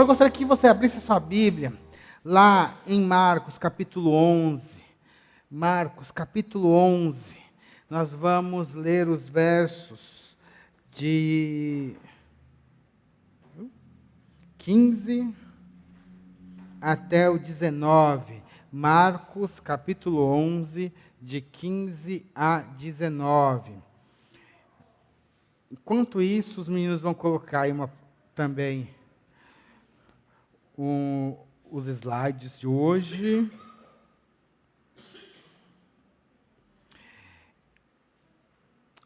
Eu gostaria que você abrisse sua Bíblia lá em Marcos, capítulo 11. Marcos, capítulo 11. Nós vamos ler os versos de 15 até o 19. Marcos, capítulo 11, de 15 a 19. Enquanto isso, os meninos vão colocar aí também os slides de hoje.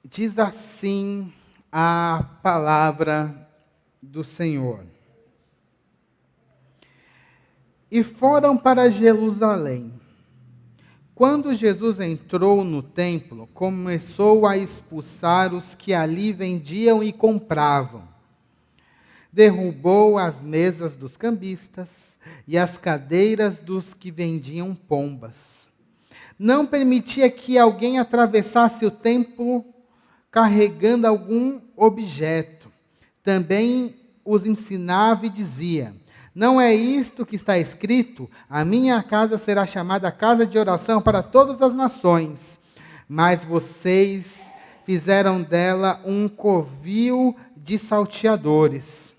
Diz assim a palavra do Senhor. E foram para Jerusalém. Quando Jesus entrou no templo, começou a expulsar os que ali vendiam e compravam. Derrubou as mesas dos cambistas e as cadeiras dos que vendiam pombas. Não permitia que alguém atravessasse o templo carregando algum objeto. Também os ensinava e dizia: não é isto que está escrito? A minha casa será chamada casa de oração para todas as nações. Mas vocês fizeram dela um covil de salteadores.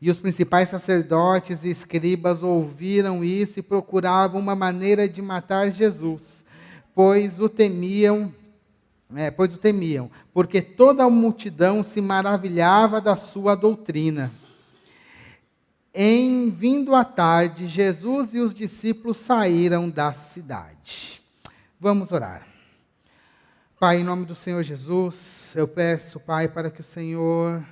E os principais sacerdotes e escribas ouviram isso e procuravam uma maneira de matar Jesus, pois o temiam, porque toda a multidão se maravilhava da sua doutrina. Em vindo à tarde, Jesus e os discípulos saíram da cidade. Vamos orar. Pai, em nome do Senhor Jesus, eu peço, Pai, para que o Senhor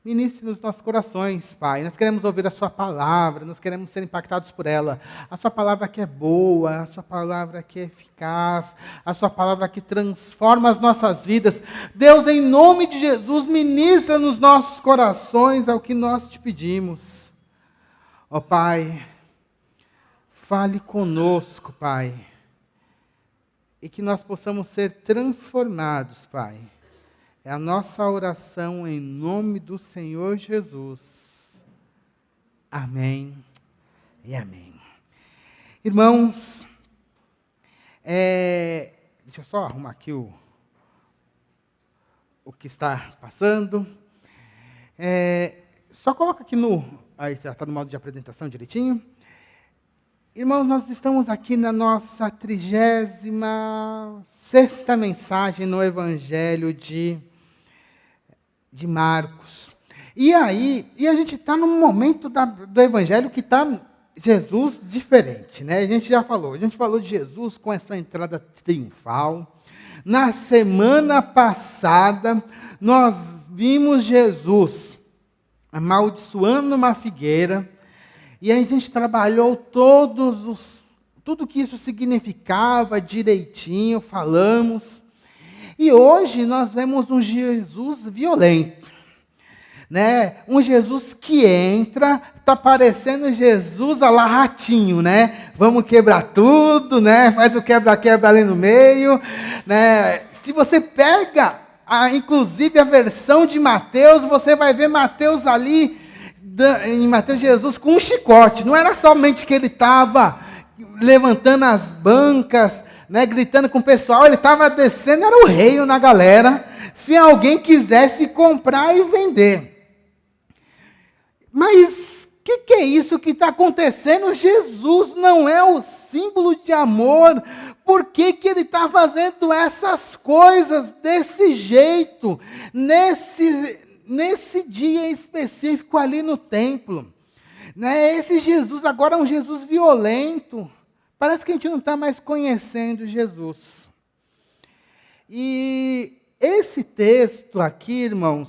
ministre nos nossos corações, Pai. Nós queremos ouvir a sua palavra, nós queremos ser impactados por ela. A sua palavra que é boa, a sua palavra que é eficaz, a sua palavra que transforma as nossas vidas. Deus, em nome de Jesus, ministra nos nossos corações ao que nós te pedimos. Ó Pai, fale conosco, Pai, e que nós possamos ser transformados, Pai. É a nossa oração em nome do Senhor Jesus. Amém e amém. Irmãos, deixa eu só arrumar aqui o que está passando. Só coloca aqui aí já está no modo de apresentação direitinho. Irmãos, nós estamos aqui na nossa 36ª mensagem no Evangelho de Marcos. E a gente está num momento do Evangelho que está Jesus diferente, né? A gente falou de Jesus com essa entrada triunfal. Na semana passada, nós vimos Jesus amaldiçoando uma figueira, e a gente trabalhou tudo que isso significava direitinho, falamos, e hoje nós vemos um Jesus violento, né? Um Jesus que entra, está parecendo Jesus a lá ratinho, né? Vamos quebrar tudo, né? Faz o quebra-quebra ali no meio, né? Se você pega inclusive a versão de Mateus, você vai ver Mateus ali, em Mateus, Jesus com um chicote. Não era somente que ele estava levantando as bancas, né, gritando com o pessoal, ele estava descendo, era o rei na galera, se alguém quisesse comprar e vender. Mas o que é isso que está acontecendo? Jesus não é o símbolo de amor. Por que ele está fazendo essas coisas desse jeito, nesse dia específico ali no templo? Né? Esse Jesus agora é um Jesus violento. Parece que a gente não está mais conhecendo Jesus. E esse texto aqui, irmãos,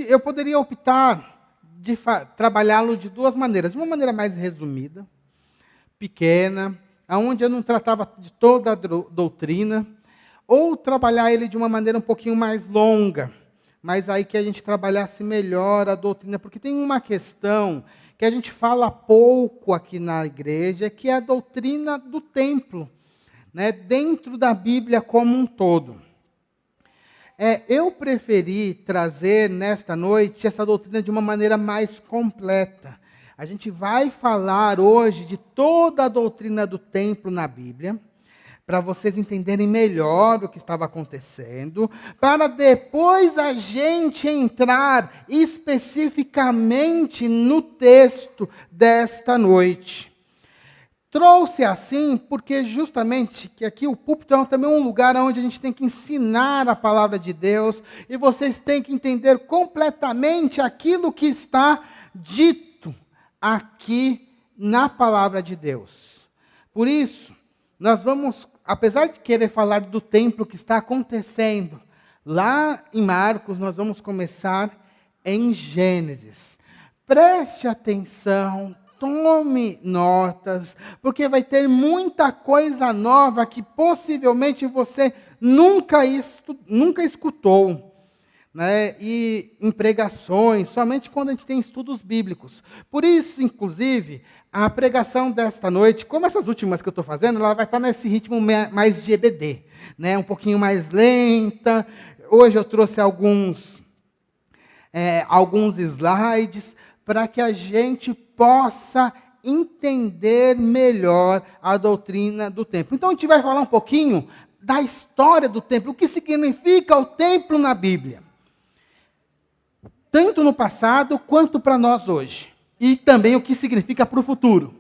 eu poderia optar de trabalhá-lo de duas maneiras. De uma maneira mais resumida, pequena, onde eu não tratava de toda a doutrina, ou trabalhar ele de uma maneira um pouquinho mais longa, mas aí que a gente trabalhasse melhor a doutrina, porque tem uma questão que a gente fala pouco aqui na igreja, que é a doutrina do templo, né, dentro da Bíblia como um todo. eu preferi trazer nesta noite essa doutrina de uma maneira mais completa. A gente vai falar hoje de toda a doutrina do templo na Bíblia, para vocês entenderem melhor o que estava acontecendo, para depois a gente entrar especificamente no texto desta noite. Trouxe assim porque justamente que aqui o púlpito é também um lugar onde a gente tem que ensinar a palavra de Deus, e vocês têm que entender completamente aquilo que está dito aqui na palavra de Deus. Por isso, nós vamos, apesar de querer falar do templo que está acontecendo lá em Marcos, nós vamos começar em Gênesis. Preste atenção, tome notas, porque vai ter muita coisa nova que possivelmente você nunca escutou. Né, e em pregações, somente quando a gente tem estudos bíblicos. Por isso, inclusive, a pregação desta noite, como essas últimas que eu estou fazendo, ela vai estar nesse ritmo mais de EBD, né, um pouquinho mais lenta. Hoje eu trouxe alguns slides para que a gente possa entender melhor a doutrina do templo. Então, a gente vai falar um pouquinho da história do templo, o que significa o templo na Bíblia. Tanto no passado, quanto para nós hoje. E também o que significa para o futuro.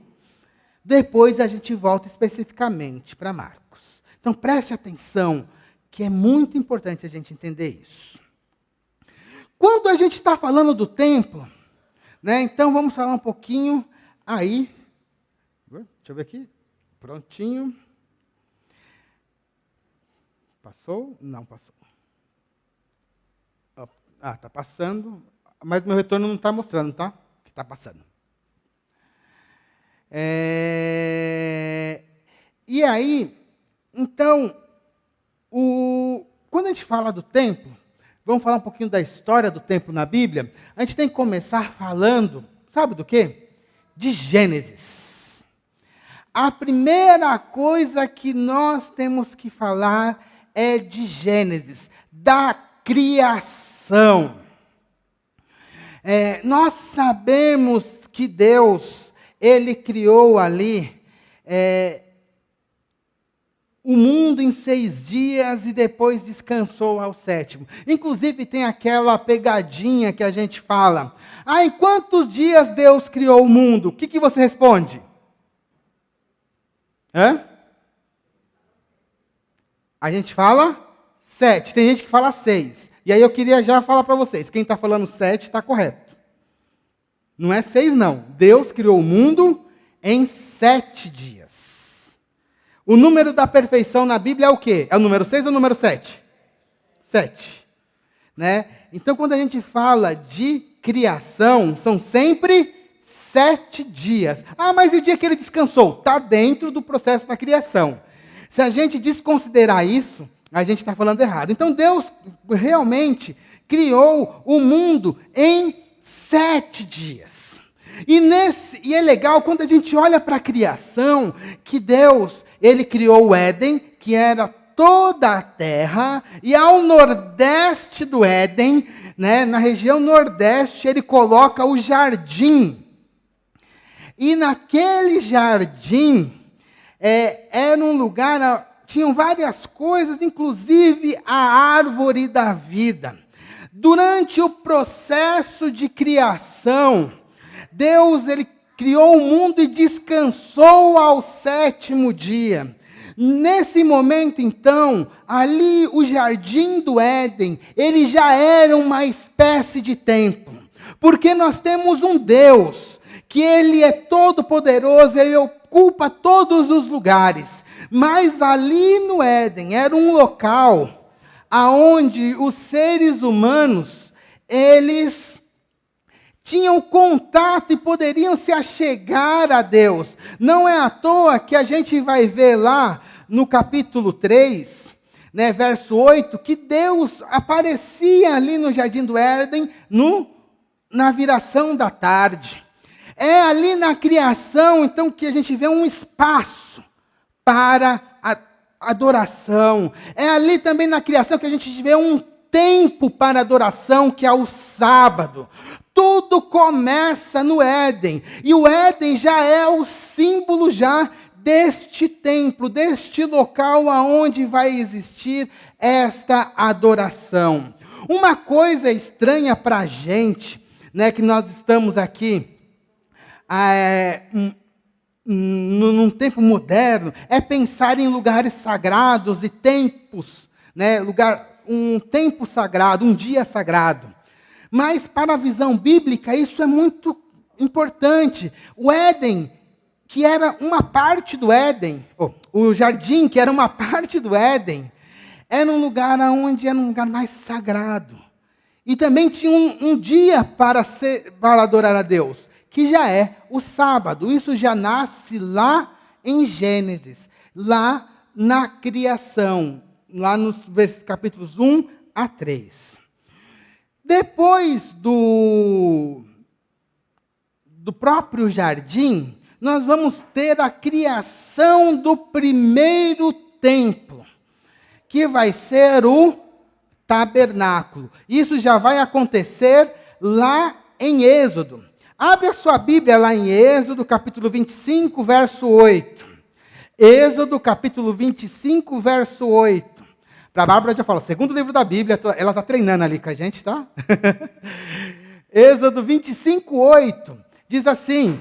Depois a gente volta especificamente para Marcos. Então preste atenção, que é muito importante a gente entender isso. Quando a gente está falando do templo, né, então vamos falar um pouquinho aí. Deixa eu ver aqui. Prontinho. Passou? Não passou. Está passando, mas meu retorno não está mostrando, tá? Que está passando. E aí, então, quando a gente fala do templo, vamos falar um pouquinho da história do templo na Bíblia, a gente tem que começar falando, sabe do quê? De Gênesis. A primeira coisa que nós temos que falar é de Gênesis, da criação. Nós sabemos que Deus, Ele criou ali o mundo em 6 dias e depois descansou ao 7º. Inclusive tem aquela pegadinha que a gente fala, em quantos dias Deus criou o mundo? O que você responde? A gente fala 7, tem gente que fala 6. E aí eu queria já falar para vocês, quem está falando 7 está correto. Não é 6 não. Deus criou o mundo em 7 dias. O número da perfeição na Bíblia é o quê? É o número 6 ou o número 7? 7. Né? Então quando a gente fala de criação, são sempre 7 dias. Mas e o dia que ele descansou? Está dentro do processo da criação. Se a gente desconsiderar isso, a gente está falando errado. Então Deus realmente criou o mundo em 7 dias. E é legal quando a gente olha para a criação, que Deus, Ele criou o Éden, que era toda a terra, e ao nordeste do Éden, né, na região nordeste, Ele coloca o jardim. E naquele jardim, era um lugar... Tinham várias coisas, inclusive a árvore da vida. Durante o processo de criação, Deus ele criou o mundo e descansou ao 7º dia. Nesse momento, então, ali o jardim do Éden, ele já era uma espécie de templo. Porque nós temos um Deus, que ele é todo poderoso, ele ocupa todos os lugares. Mas ali no Éden era um local aonde os seres humanos, eles tinham contato e poderiam se achegar a Deus. Não é à toa que a gente vai ver lá no capítulo 3, né, verso 8, que Deus aparecia ali no jardim do Éden na viração da tarde. É ali na criação, então, que a gente vê um espaço para a adoração. É ali também na criação que a gente vê um tempo para adoração, que é o sábado. Tudo começa no Éden, e o Éden já é o símbolo já deste templo, deste local aonde vai existir esta adoração. Uma coisa estranha para a gente, né, que nós estamos aqui num tempo moderno, é pensar em lugares sagrados e tempos, né, um tempo sagrado, um dia sagrado. Mas para a visão bíblica isso é muito importante. O Éden, que era uma parte do Éden, o jardim, que era uma parte do Éden, era um lugar onde era um lugar mais sagrado. E também tinha um dia para adorar a Deus, que já é o sábado. Isso já nasce lá em Gênesis, lá na criação, lá nos capítulos 1 a 3. Depois do próprio jardim, nós vamos ter a criação do primeiro templo, que vai ser o tabernáculo. Isso já vai acontecer lá em Êxodo. Abre a sua Bíblia lá em Êxodo, capítulo 25, verso 8. Êxodo, capítulo 25, verso 8. Para a Bárbara já fala, segundo livro da Bíblia, ela está treinando ali com a gente, tá? Êxodo 25, 8, diz assim,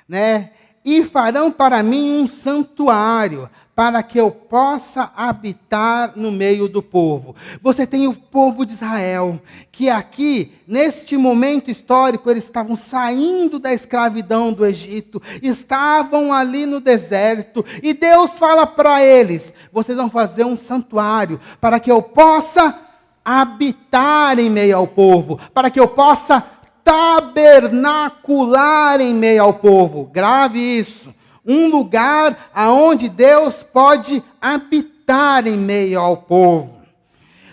né? E farão para mim um santuário, para que eu possa habitar no meio do povo. Você tem o povo de Israel, que aqui, neste momento histórico, eles estavam saindo da escravidão do Egito, estavam ali no deserto, e Deus fala para eles, vocês vão fazer um santuário, para que eu possa habitar em meio ao povo, para que eu possa tabernacular em meio ao povo. Grave isso. Um lugar aonde Deus pode habitar em meio ao povo.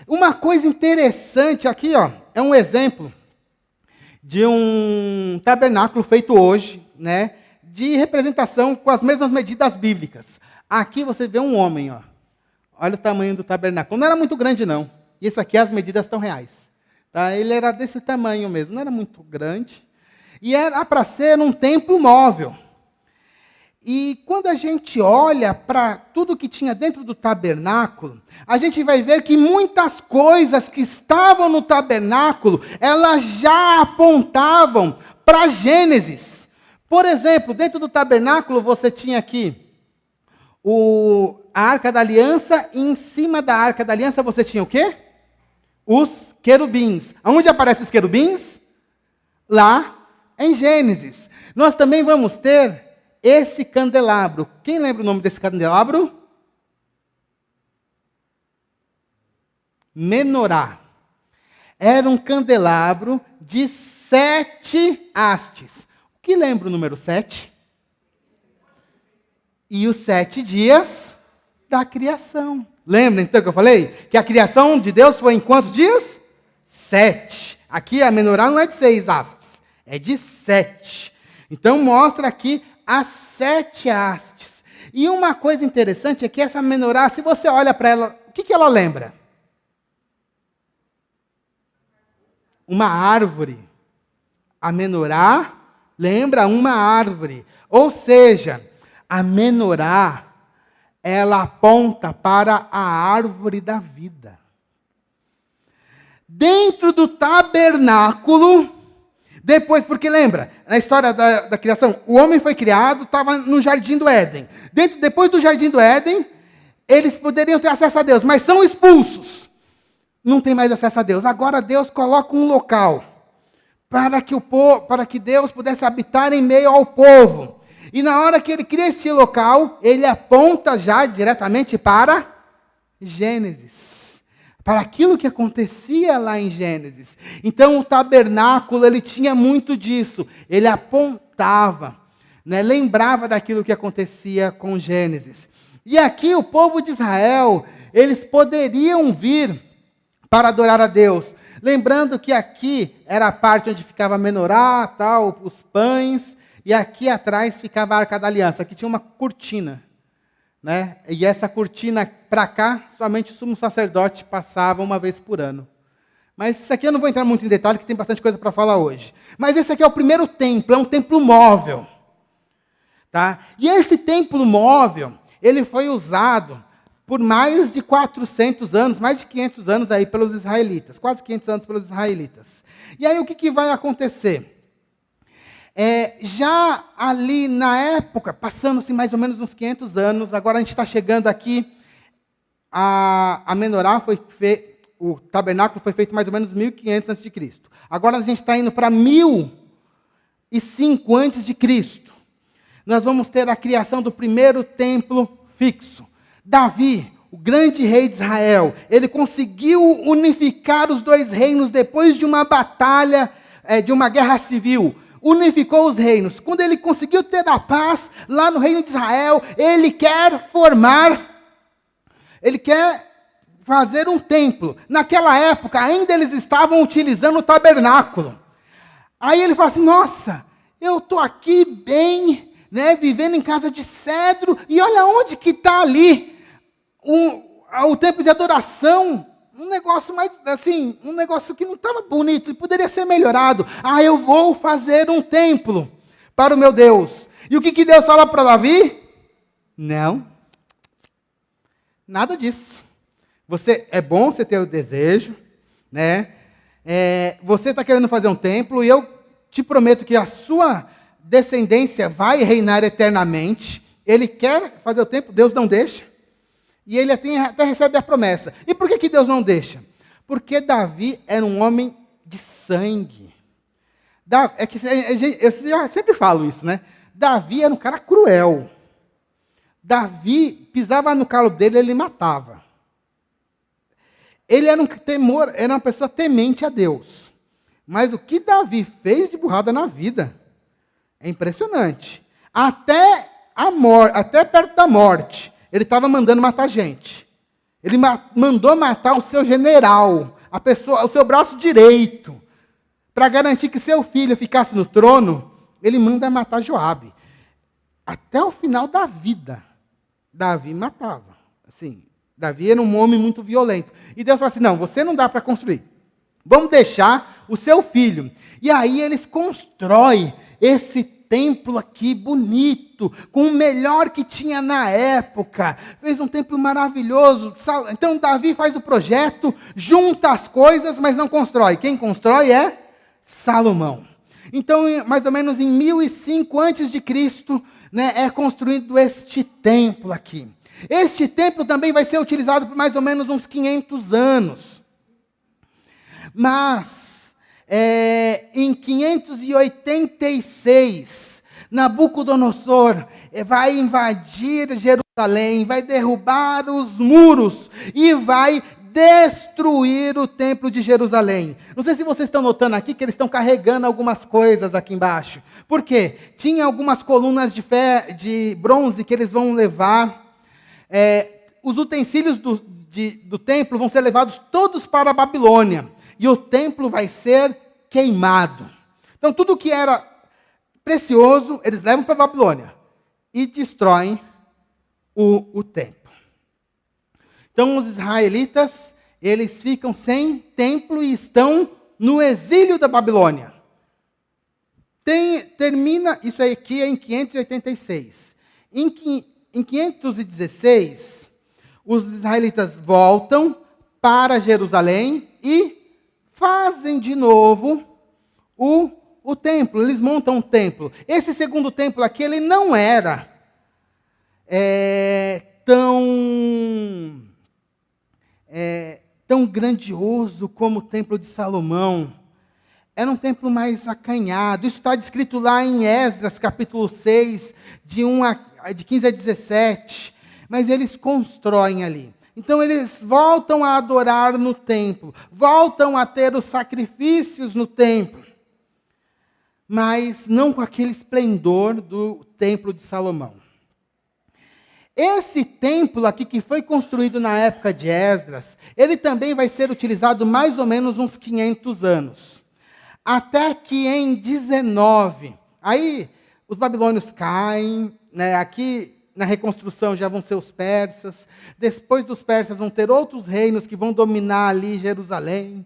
Uma coisa interessante aqui, é um exemplo de um tabernáculo feito hoje, né, de representação com as mesmas medidas bíblicas. Aqui você vê um homem, olha o tamanho do tabernáculo. Não era muito grande, não. E esse aqui, as medidas estão reais. Tá? Ele era desse tamanho mesmo, não era muito grande. E era para ser um templo móvel. E quando a gente olha para tudo que tinha dentro do tabernáculo, a gente vai ver que muitas coisas que estavam no tabernáculo, elas já apontavam para Gênesis. Por exemplo, dentro do tabernáculo você tinha aqui a Arca da Aliança, e em cima da Arca da Aliança você tinha o quê? Os querubins. Onde aparecem os querubins? Lá em Gênesis. Nós também vamos ter esse candelabro. Quem lembra o nome desse candelabro? Menorá. Era um candelabro de 7 hastes. O que lembra o número 7? E os 7 dias da criação. Lembra então que eu falei? Que a criação de Deus foi em quantos dias? 7. Aqui a menorá não é de 6 hastes, é de 7. Então mostra aqui as 7 hastes. E uma coisa interessante é que essa menorá, se você olha para ela, o que ela lembra? Uma árvore. A menorá lembra uma árvore. Ou seja, a menorá, ela aponta para a árvore da vida. Dentro do tabernáculo, depois, porque lembra, na história da criação, o homem foi criado, estava no jardim do Éden. Depois do jardim do Éden, eles poderiam ter acesso a Deus, mas são expulsos. Não tem mais acesso a Deus. Agora Deus coloca um local para que Deus pudesse habitar em meio ao povo. E na hora que ele cria esse local, ele aponta já diretamente para Gênesis. Para aquilo que acontecia lá em Gênesis. Então o tabernáculo, ele tinha muito disso. Ele apontava, né, lembrava daquilo que acontecia com Gênesis. E aqui o povo de Israel, eles poderiam vir para adorar a Deus. Lembrando que aqui era a parte onde ficava a menorá, tal, os pães, e aqui atrás ficava a Arca da Aliança. Aqui tinha uma cortina, né? E essa cortina para cá, somente o sumo sacerdote passava uma vez por ano. Mas isso aqui eu não vou entrar muito em detalhe, que tem bastante coisa para falar hoje. Mas esse aqui é o primeiro templo, é um templo móvel. Tá? E esse templo móvel, ele foi usado por mais de 400 anos, mais de 500 anos aí pelos israelitas, quase 500 anos pelos israelitas. E aí o que vai acontecer? Já ali na época, passando-se mais ou menos uns 500 anos, agora a gente está chegando aqui, a menorá foi feita, o tabernáculo foi feito mais ou menos 1500 a.C. Agora a gente está indo para 1005 a.C. Nós vamos ter a criação do primeiro templo fixo. Davi, o grande rei de Israel, ele conseguiu unificar os dois reinos depois de uma batalha, de uma guerra civil. Unificou os reinos. Quando ele conseguiu ter a paz lá no reino de Israel, ele quer fazer um templo. Naquela época, ainda eles estavam utilizando o tabernáculo. Aí ele fala assim, nossa, eu estou aqui bem, né, vivendo em casa de cedro, e olha onde que está ali o templo de adoração, um negócio mais, assim, um negócio que não estava bonito, ele poderia ser melhorado. Eu vou fazer um templo para o meu Deus. E o que Deus fala para Davi? Não, nada disso. É bom você ter o desejo, né? Você está querendo fazer um templo, e eu te prometo que a sua descendência vai reinar eternamente. Ele quer fazer o templo, Deus não deixa. E ele até recebe a promessa. E por que Deus não deixa? Porque Davi era um homem de sangue. Eu sempre falo isso, né? Davi era um cara cruel. Davi pisava no calo dele, ele matava. Ele era uma pessoa temente a Deus. Mas o que Davi fez de burrada na vida é impressionante. Até perto da morte, ele estava mandando matar gente. Ele mandou matar o seu general, o seu braço direito. Para garantir que seu filho ficasse no trono, ele manda matar Joabe. Até o final da vida, Davi matava. Assim, Davi era um homem muito violento. E Deus falou assim, não, você não dá para construir. Vamos deixar o seu filho. E aí eles constroem esse templo aqui bonito, com o melhor que tinha na época. Fez um templo maravilhoso. Então Davi faz o projeto, junta as coisas, mas não constrói. Quem constrói é Salomão. Então, mais ou menos em 1005 a.C., né, é construído este templo aqui. Este templo também vai ser utilizado por mais ou menos uns 500 anos. Mas, em 586, Nabucodonosor vai invadir Jerusalém, vai derrubar os muros e vai destruir o templo de Jerusalém. Não sei se vocês estão notando aqui que eles estão carregando algumas coisas aqui embaixo. Por quê? Tinha algumas colunas de bronze que eles vão levar. Os utensílios do templo vão ser levados todos para a Babilônia. E o templo vai ser queimado. Então, tudo que era precioso, eles levam para a Babilônia. E destroem o templo. Então, os israelitas, eles ficam sem templo e estão no exílio da Babilônia. Termina, isso aqui é em 586. Em 516, os israelitas voltam para Jerusalém e fazem de novo o templo. Eles montam um templo. Esse segundo templo aqui, ele não era tão grandioso como o templo de Salomão. Era um templo mais acanhado. Isso está descrito lá em Esdras, capítulo 6, de 15 a 17. Mas eles constroem ali. Então eles voltam a adorar no templo. Voltam a ter os sacrifícios no templo. Mas não com aquele esplendor do templo de Salomão. Esse templo aqui, que foi construído na época de Esdras, ele também vai ser utilizado mais ou menos uns 500 anos. Até que em 19, aí os babilônios caem, né? Aqui na reconstrução já vão ser os persas. Depois dos persas vão ter outros reinos que vão dominar ali Jerusalém.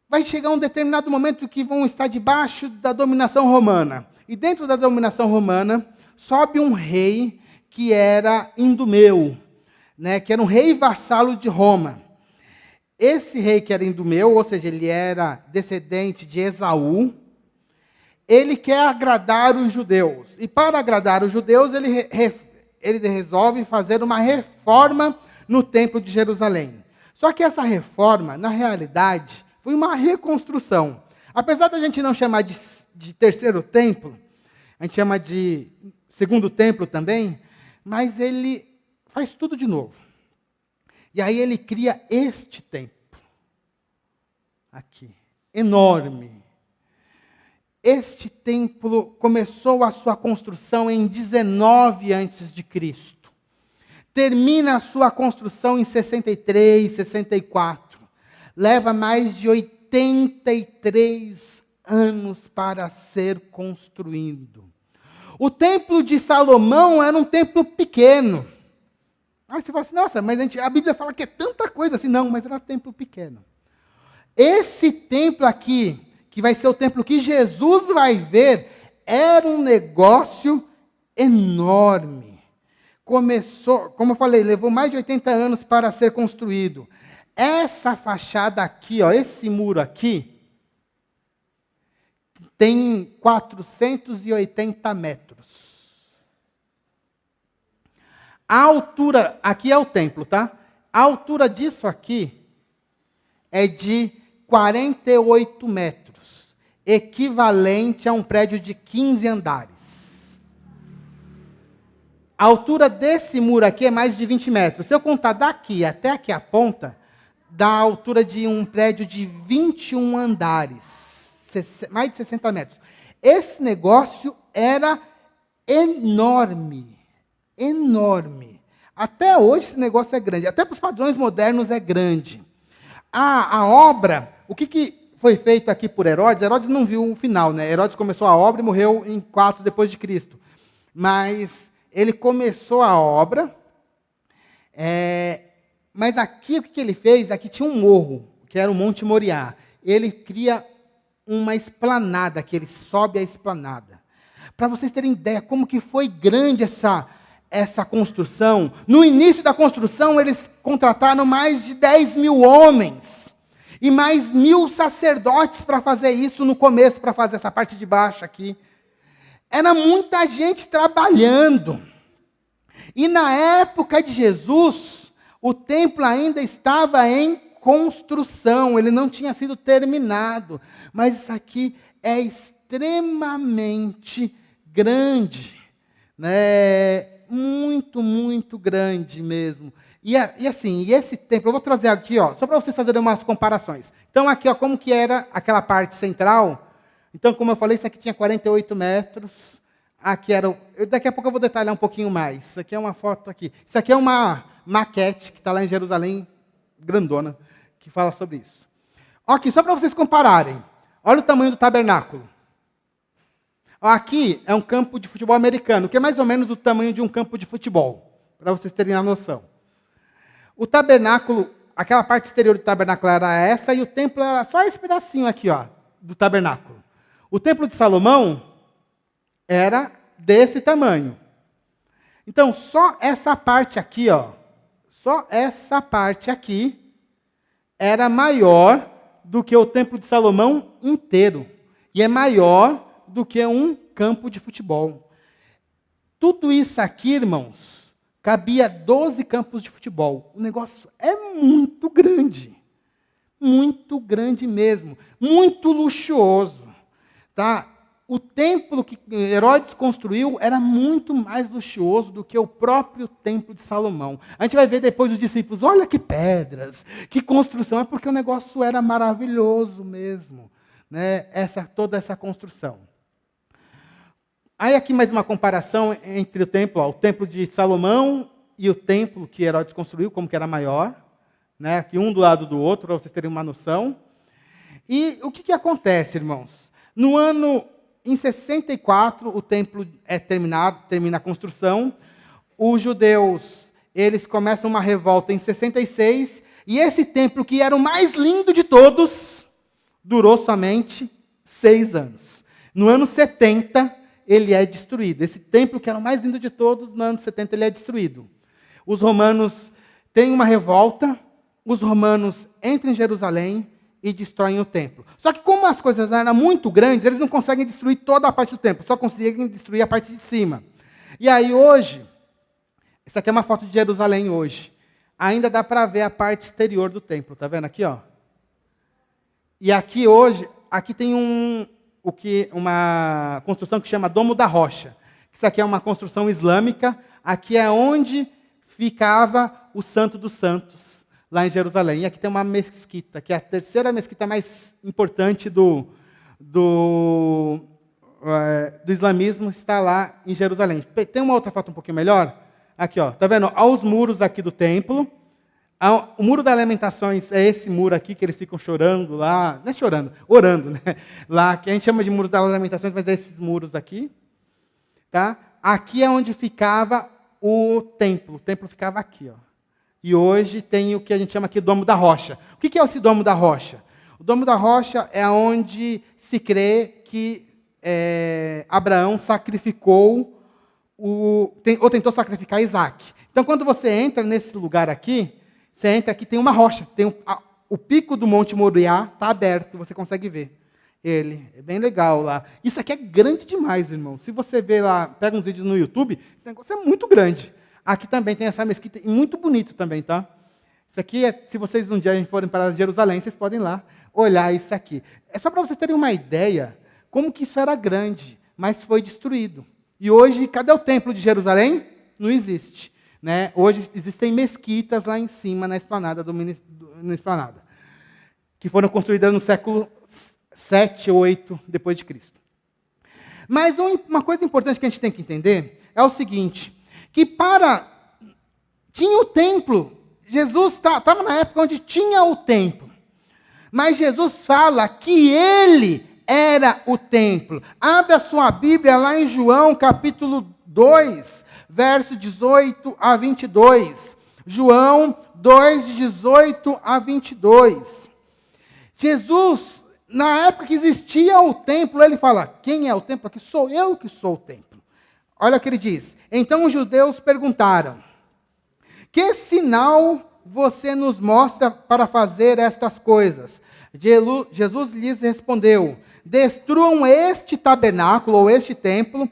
Vai chegar um determinado momento que vão estar debaixo da dominação romana. E dentro da dominação romana, sobe um rei que era Idumeu, né, que era um rei vassalo de Roma. Esse rei que era Idumeu, ou seja, ele era descendente de Esaú, ele quer agradar os judeus. E para agradar os judeus, ele resolve fazer uma reforma no templo de Jerusalém. Só que essa reforma, na realidade, foi uma reconstrução. Apesar da gente não chamar de terceiro templo, a gente chama de segundo templo também, mas ele faz tudo de novo. E aí ele cria este templo. Aqui. Enorme. Este templo começou a sua construção em 19 a.C. Termina a sua construção em 63, 64. Leva mais de 83 anos para ser construído. O templo de Salomão era um templo pequeno. Aí você fala assim, nossa, mas a Bíblia fala que é tanta coisa assim. Não, mas era um templo pequeno. Esse templo aqui, que vai ser o templo que Jesus vai ver, era um negócio enorme. Começou, como eu falei, levou mais de 80 anos para ser construído. Essa fachada aqui, ó, esse muro aqui, tem 480 metros. A altura, aqui é o templo, tá? A altura disso aqui é de 48 metros, equivalente a um prédio de 15 andares. A altura desse muro aqui é mais de 20 metros. Se eu contar daqui até aqui a ponta, dá a altura de um prédio de 21 andares, mais de 60 metros. Esse negócio era enorme, enorme. Até hoje esse negócio é grande, até para os padrões modernos é grande. A obra, o que foi feito aqui por Herodes? Herodes não viu o final, né? Herodes começou a obra e morreu em 4 depois de Cristo. Mas ele começou a obra, mas aqui o que ele fez? Aqui tinha um morro, que era o Monte Moriá. Ele cria uma esplanada, que ele sobe a esplanada. Para vocês terem ideia como que foi grande essa construção. No início da construção, eles contrataram mais de 10 mil homens. E mais 1.000 sacerdotes para fazer isso no começo, para fazer essa parte de baixo aqui. Era muita gente trabalhando. E na época de Jesus, o templo ainda estava em construção, ele não tinha sido terminado. Mas isso aqui é extremamente grande, né? Muito, muito grande mesmo. E esse templo, eu vou trazer aqui, ó, só para vocês fazerem umas comparações. Então, aqui, ó, como que era aquela parte central. Então, como eu falei, isso aqui tinha 48 metros. Aqui era daqui a pouco eu vou detalhar um pouquinho mais. Isso aqui é uma foto aqui. Isso aqui é uma maquete que está lá em Jerusalém, grandona, que fala sobre isso. Aqui, só para vocês compararem. Olha o tamanho do tabernáculo. Aqui é um campo de futebol americano, que é mais ou menos o tamanho de um campo de futebol, para vocês terem a noção. O tabernáculo, aquela parte exterior do tabernáculo era essa, e o templo era só esse pedacinho aqui, ó, do tabernáculo. O templo de Salomão era desse tamanho. Então, só essa parte aqui, ó, só essa parte aqui era maior do que o templo de Salomão inteiro. E é maior do que um campo de futebol. Tudo isso aqui, irmãos, cabia 12 campos de futebol. O negócio é muito grande mesmo, muito luxuoso, tá? O templo que Herodes construiu era muito mais luxuoso do que o próprio templo de Salomão. A gente vai ver depois os discípulos, olha que pedras, que construção, é porque o negócio era maravilhoso mesmo, né? Toda essa construção. Aí aqui mais uma comparação entre o templo de Salomão e o templo que Herodes construiu, como que era maior, né? Aqui um do lado do outro, para vocês terem uma noção. E o que acontece, irmãos? Em 64, o templo é termina a construção. os judeus, eles começam uma revolta em 66, e esse templo, que era o mais lindo de todos, durou somente 6 anos. No ano 70, ele é destruído. Esse templo, que era o mais lindo de todos, no ano 70 ele é destruído. Os romanos têm uma revolta, os romanos entram em Jerusalém e destroem o templo. Só que como as coisas eram muito grandes, eles não conseguem destruir toda a parte do templo, só conseguem destruir a parte de cima. E aí hoje, isso aqui é uma foto de Jerusalém hoje, ainda dá para ver a parte exterior do templo, tá vendo aqui, ó? E aqui hoje, aqui tem uma construção que chama Domo da Rocha. Isso aqui é uma construção islâmica, aqui é onde ficava o Santo dos Santos, lá em Jerusalém. E aqui tem uma mesquita, que é a terceira mesquita mais importante do islamismo, está lá em Jerusalém. Tem uma outra foto um pouquinho melhor? Aqui, ó, tá vendo? Olha os muros aqui do templo. O muro das lamentações é esse muro aqui, que eles ficam chorando lá, não é chorando, orando, né? Lá, que a gente chama de muro das lamentações, mas é esses muros aqui. Tá? Aqui é onde ficava o templo ficava aqui, ó. E hoje tem o que a gente chama aqui de Domo da Rocha. O que é esse Domo da Rocha? O Domo da Rocha é onde se crê que Abraão sacrificou, ou tentou sacrificar Isaac. Então, quando você entra nesse lugar aqui, você entra aqui, tem uma rocha, tem o pico do Monte Moriá, está aberto, você consegue ver ele. É bem legal lá. Isso aqui é grande demais, irmão. Se você ver lá, pega uns vídeos no YouTube, esse negócio é muito grande. Aqui também tem essa mesquita, e muito bonito também, tá? Isso aqui, se vocês um dia forem para Jerusalém, vocês podem ir lá olhar isso aqui. É só para vocês terem uma ideia como que isso era grande, mas foi destruído. E hoje, cadê o templo de Jerusalém? Não existe. Né? Hoje existem mesquitas lá em cima, na esplanada, na esplanada, que foram construídas no século 7 ou 8 depois de Cristo. Mas uma coisa importante que a gente tem que entender é o seguinte, que tinha o templo, Jesus estava na época onde tinha o templo, mas Jesus fala que ele era o templo. Abre a sua Bíblia lá em João, capítulo 2, verso 18 a 22. João 2, de 18 a 22. Jesus, na época que existia o templo, ele fala, quem é o templo aqui? Sou eu que sou o templo. Olha o que ele diz. Então os judeus perguntaram, que sinal você nos mostra para fazer estas coisas? Jesus lhes respondeu, destruam este tabernáculo, ou este templo,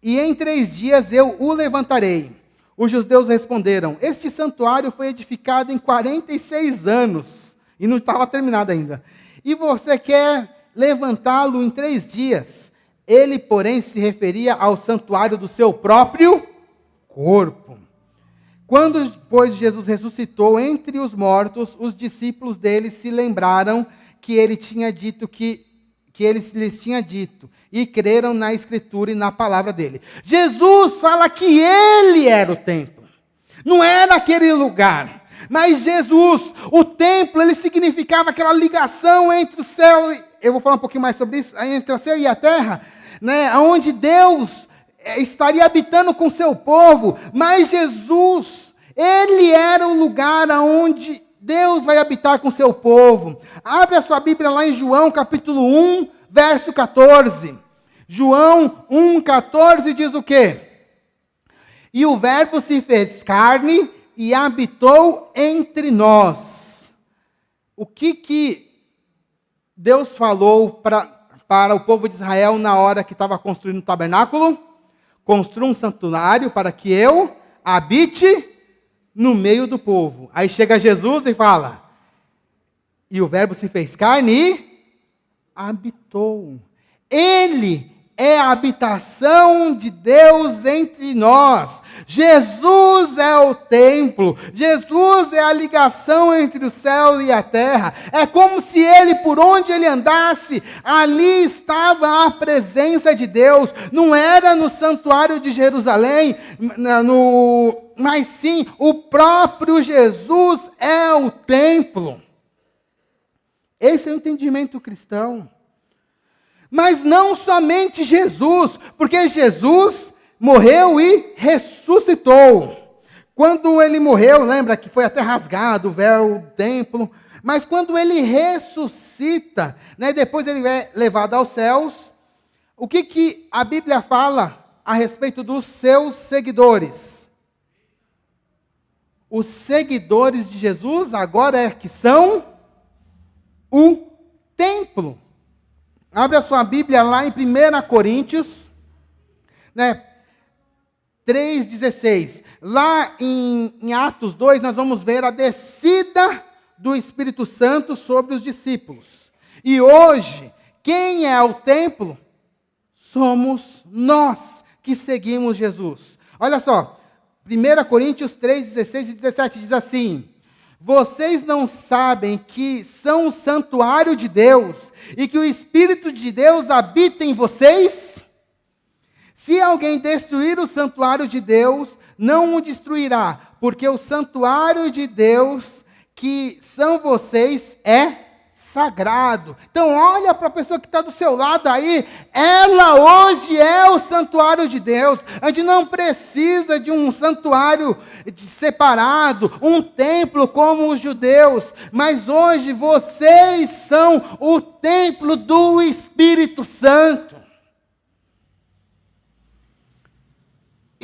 e em 3 dias eu o levantarei. Os judeus responderam, este santuário foi edificado em 46 anos, e não estava terminado ainda. E você quer levantá-lo em 3 dias? Ele, porém, se referia ao santuário do seu próprio corpo. Quando, pois, Jesus ressuscitou entre os mortos, os discípulos dele se lembraram que ele tinha dito que ele lhes tinha dito, e creram na Escritura e na palavra dele. Jesus fala que ele era o templo, não era aquele lugar, mas Jesus, o templo, ele significava aquela ligação entre o céu, eu vou falar um pouquinho mais sobre isso, entre o céu e a terra, né, onde Deus estaria habitando com o seu povo, mas Jesus, ele era o lugar onde Deus vai habitar com o seu povo. Abre a sua Bíblia lá em João, capítulo 1, verso 14. João 1, 14 diz o quê? E o verbo se fez carne e habitou entre nós. O que Deus falou para o povo de Israel na hora que estava construindo o tabernáculo? Construa um santuário para que eu habite no meio do povo. Aí chega Jesus e fala, e o verbo se fez carne e habitou. Ele é a habitação de Deus entre nós. Jesus é o templo. Jesus é a ligação entre o céu e a terra. É como se ele, por onde ele andasse, ali estava a presença de Deus. Não era no santuário de Jerusalém, mas sim, o próprio Jesus é o templo. Esse é o entendimento cristão. Mas não somente Jesus, porque Jesus morreu e ressuscitou. Quando ele morreu, lembra que foi até rasgado o véu do templo, mas quando ele ressuscita, né, depois ele é levado aos céus, o que a Bíblia fala a respeito dos seus seguidores? Os seguidores de Jesus agora é que são o templo. Abre a sua Bíblia lá em 1 Coríntios, né, 3,16. Lá em Atos 2, nós vamos ver a descida do Espírito Santo sobre os discípulos. E hoje, quem é o templo? Somos nós que seguimos Jesus. Olha só, 1 Coríntios 3, 16 e 17 diz assim: vocês não sabem que são o santuário de Deus e que o Espírito de Deus habita em vocês? Se alguém destruir o santuário de Deus, não o destruirá, porque o santuário de Deus, que são vocês, é sagrado. Então olha para a pessoa que está do seu lado aí, ela hoje é o santuário de Deus. A gente não precisa de um santuário separado, um templo como os judeus, mas hoje vocês são o templo do Espírito Santo.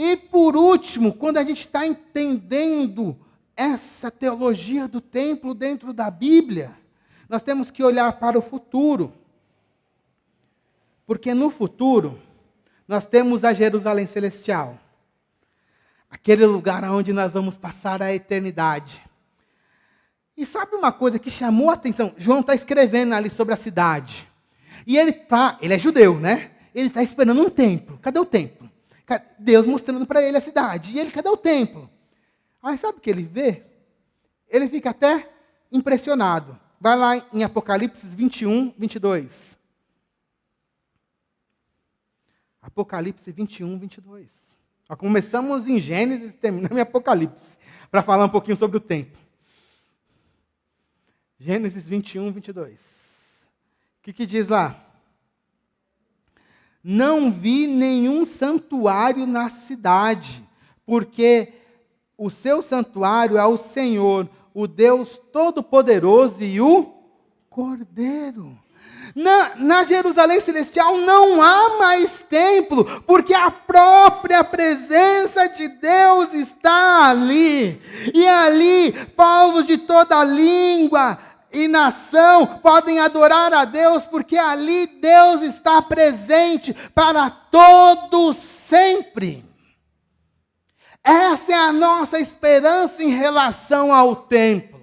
E por último, quando a gente está entendendo essa teologia do templo dentro da Bíblia, nós temos que olhar para o futuro. Porque no futuro, nós temos a Jerusalém Celestial. Aquele lugar onde nós vamos passar a eternidade. E sabe uma coisa que chamou a atenção? João está escrevendo ali sobre a cidade. E ele é judeu, né? Ele está esperando um templo. Cadê o templo? Deus mostrando para ele a cidade. E ele, cadê o templo? Aí sabe o que ele vê? Ele fica até impressionado. Vai lá em Apocalipse 21, 22. Apocalipse 21, 22. Ó, começamos em Gênesis e terminamos em Apocalipse, para falar um pouquinho sobre o templo. Gênesis 21, 22. O que diz lá? Não vi nenhum santuário na cidade, porque o seu santuário é o Senhor, o Deus Todo-Poderoso e o Cordeiro. Na Jerusalém Celestial não há mais templo, porque a própria presença de Deus está ali. E ali, povos de toda língua e nação podem adorar a Deus, porque ali Deus está presente para todos sempre. Essa é a nossa esperança em relação ao templo.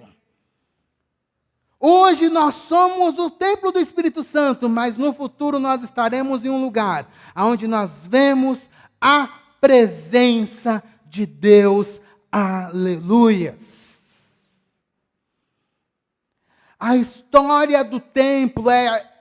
Hoje nós somos o templo do Espírito Santo, mas no futuro nós estaremos em um lugar onde nós vemos a presença de Deus. Aleluias! A história do templo,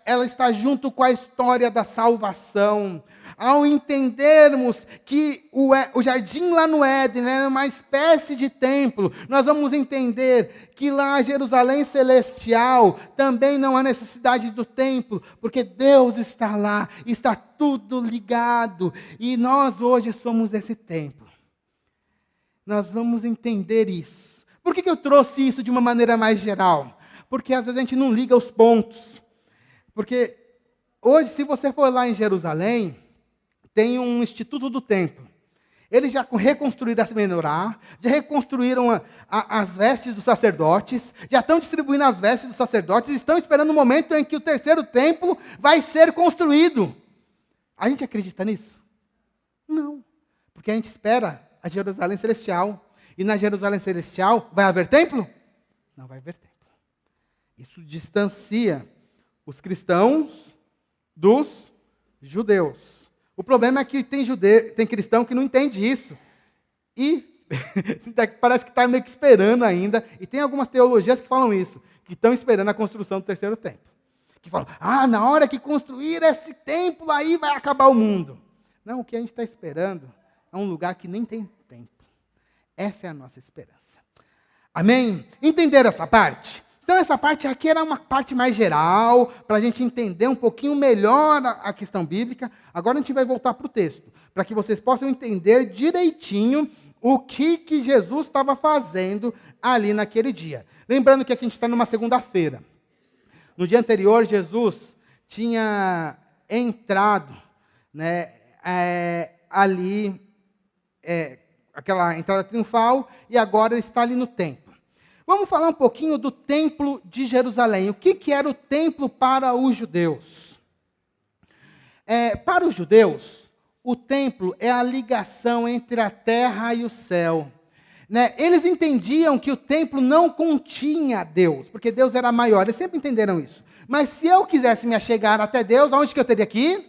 ela está junto com a história da salvação. Ao entendermos que o jardim lá no Éden era uma espécie de templo, nós vamos entender que lá Jerusalém Celestial também não há necessidade do templo, porque Deus está lá, está tudo ligado, e nós hoje somos esse templo. Nós vamos entender isso. Por que eu trouxe isso de uma maneira mais geral? Porque às vezes a gente não liga os pontos. Porque hoje, se você for lá em Jerusalém, tem um Instituto do Templo. Eles já reconstruíram a menorá, já reconstruíram as vestes dos sacerdotes, já estão distribuindo as vestes dos sacerdotes, e estão esperando o momento em que o terceiro templo vai ser construído. A gente acredita nisso? Não. Porque a gente espera a Jerusalém Celestial. E na Jerusalém Celestial vai haver templo? Não vai haver templo. Isso distancia os cristãos dos judeus. O problema é que tem cristão que não entende isso. E parece que está meio que esperando ainda. E tem algumas teologias que falam isso, que estão esperando a construção do terceiro templo. Que falam, na hora que construir esse templo aí vai acabar o mundo. Não, o que a gente está esperando é um lugar que nem tem templo. Essa é a nossa esperança. Amém? Entenderam essa parte? Então, essa parte aqui era uma parte mais geral, para a gente entender um pouquinho melhor a questão bíblica. Agora a gente vai voltar para o texto, para que vocês possam entender direitinho o que Jesus estava fazendo ali naquele dia. Lembrando que aqui a gente está numa segunda-feira. No dia anterior, Jesus tinha entrado, né, ali, aquela entrada triunfal, e agora ele está ali no templo. Vamos falar um pouquinho do templo de Jerusalém. O que era o templo para os judeus? Para os judeus, o templo é a ligação entre a terra e o céu. Né? Eles entendiam que o templo não continha Deus, porque Deus era maior. Eles sempre entenderam isso. Mas se eu quisesse me achegar até Deus, aonde que eu teria que ir?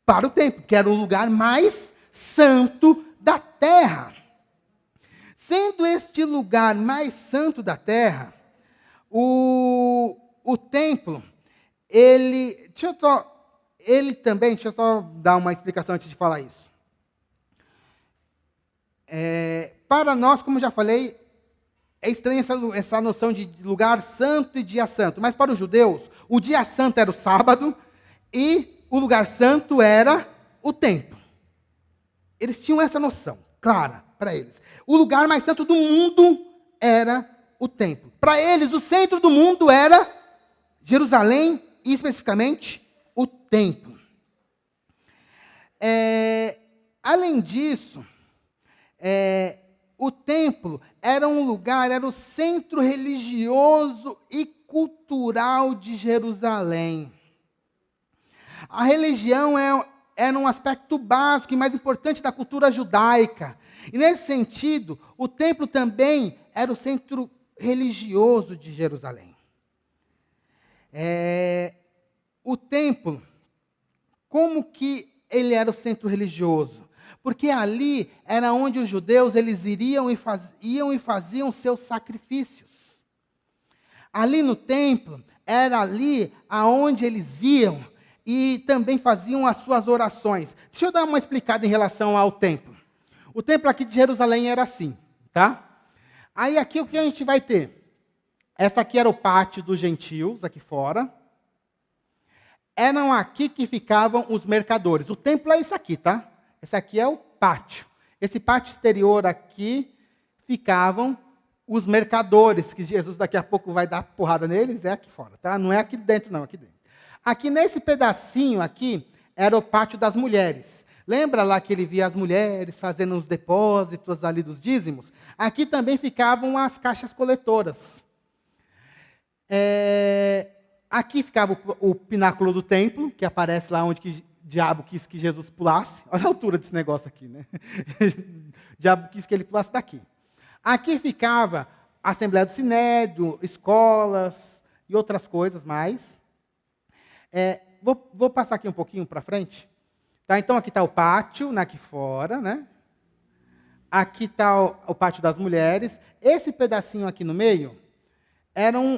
Para o templo, que era o lugar mais santo da terra. Sendo este lugar mais santo da terra, o templo, deixa eu só dar uma explicação antes de falar isso. Para nós, como já falei, é estranha essa noção de lugar santo e dia santo, mas para os judeus, o dia santo era o sábado e o lugar santo era o templo. Eles tinham essa noção clara para eles. O lugar mais santo do mundo era o templo. Para eles, o centro do mundo era Jerusalém e, especificamente, o templo. Além disso, o templo era um lugar, era o centro religioso e cultural de Jerusalém. A religião era um aspecto básico e mais importante da cultura judaica. E, nesse sentido, o templo também era o centro religioso de Jerusalém. O templo, como que ele era o centro religioso? Porque ali era onde os judeus eles iam e faziam seus sacrifícios. Ali no templo, era ali aonde eles iam e também faziam as suas orações. Deixa eu dar uma explicada em relação ao templo. O templo aqui de Jerusalém era assim, tá? Aí aqui o que a gente vai ter? Essa aqui era o pátio dos gentios, aqui fora. Eram aqui que ficavam os mercadores. O templo é isso aqui, tá? Esse aqui é o pátio. Esse pátio exterior aqui ficavam os mercadores, que Jesus daqui a pouco vai dar porrada neles, é aqui fora, tá? Não é aqui dentro, não, aqui dentro. Aqui nesse pedacinho aqui era o pátio das mulheres. Lembra lá que ele via as mulheres fazendo os depósitos ali dos dízimos? Aqui também ficavam as caixas coletoras. Aqui ficava o pináculo do templo, que aparece lá onde que o diabo quis que Jesus pulasse. Olha a altura desse negócio aqui, né? O diabo quis que ele pulasse daqui. Aqui ficava a Assembleia do Sinédrio, escolas e outras coisas mais. Vou passar aqui um pouquinho para frente. Tá, então, aqui está o pátio, aqui fora, né? Aqui está o pátio das mulheres. Esse pedacinho aqui no meio,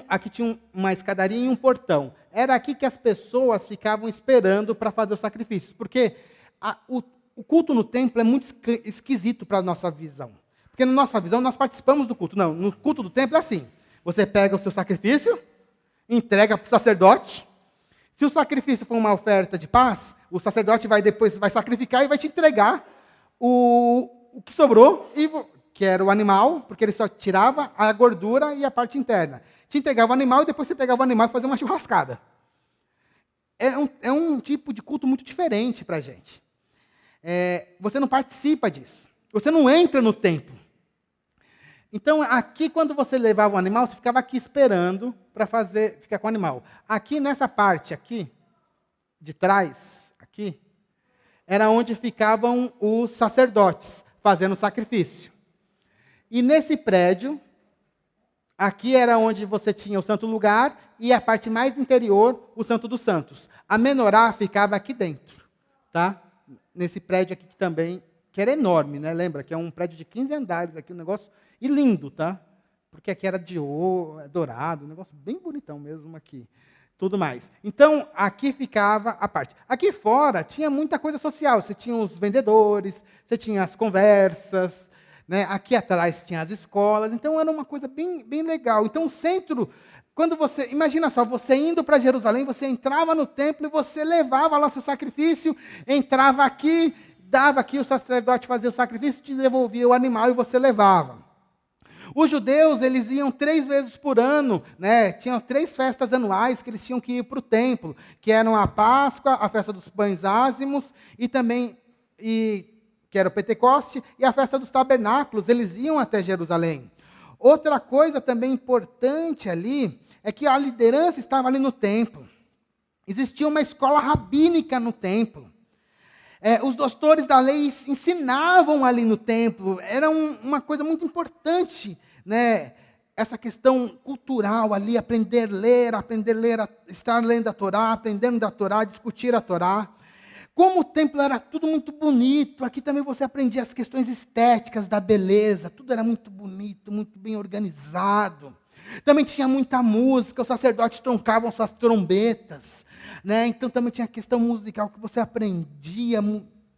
aqui tinha uma escadaria e um portão. Era aqui que as pessoas ficavam esperando para fazer os sacrifícios. Porque o culto no templo é muito esquisito para a nossa visão. Porque na nossa visão, nós participamos do culto. Não, no culto do templo é assim. Você pega o seu sacrifício, entrega para o sacerdote. Se o sacrifício for uma oferta de paz, o sacerdote vai sacrificar e vai te entregar o que sobrou, que era o animal, porque ele só tirava a gordura e a parte interna. Te entregava o animal e depois você pegava o animal e fazia uma churrascada. É um tipo de culto muito diferente para a gente. Você não participa disso. Você não entra no templo. Então, aqui, quando você levava o animal, você ficava aqui esperando para ficar com o animal. Aqui, nessa parte aqui, de trás, aqui, era onde ficavam os sacerdotes, fazendo sacrifício. E nesse prédio, aqui era onde você tinha o santo lugar, e a parte mais interior, o santo dos santos. A menorá ficava aqui dentro, tá? Nesse prédio aqui também, que era enorme, né? Lembra que é um prédio de 15 andares aqui, um negócio... E lindo, tá? Porque aqui era de ouro, dourado, um negócio bem bonitão mesmo aqui. Tudo mais. Então, aqui ficava a parte. Aqui fora tinha muita coisa social. Você tinha os vendedores, você tinha as conversas. né? Aqui atrás tinha as escolas, então era uma coisa bem, bem legal. Então o centro, quando você, imagina só, você indo para Jerusalém, você entrava no templo e você levava lá seu sacrifício, entrava aqui, dava aqui, o sacerdote fazia o sacrifício, te devolvia o animal e você levava. Os judeus, eles iam 3 vezes por ano, né? Tinham 3 festas anuais que eles tinham que ir para o templo, que eram a Páscoa, a festa dos pães ázimos e também, que era o Pentecoste, e a festa dos tabernáculos, eles iam até Jerusalém. Outra coisa também importante ali, é que a liderança estava ali no templo. Existia uma escola rabínica no templo. Os doutores da lei ensinavam ali no templo, era uma coisa muito importante, né? Essa questão cultural ali, aprender a ler, estar lendo a Torá, aprendendo da Torá, discutir a Torá. Como o templo era tudo muito bonito, aqui também você aprendia as questões estéticas da beleza, tudo era muito bonito, muito bem organizado. Também tinha muita música, os sacerdotes troncavam suas trombetas, né? Então também tinha a questão musical que você aprendia,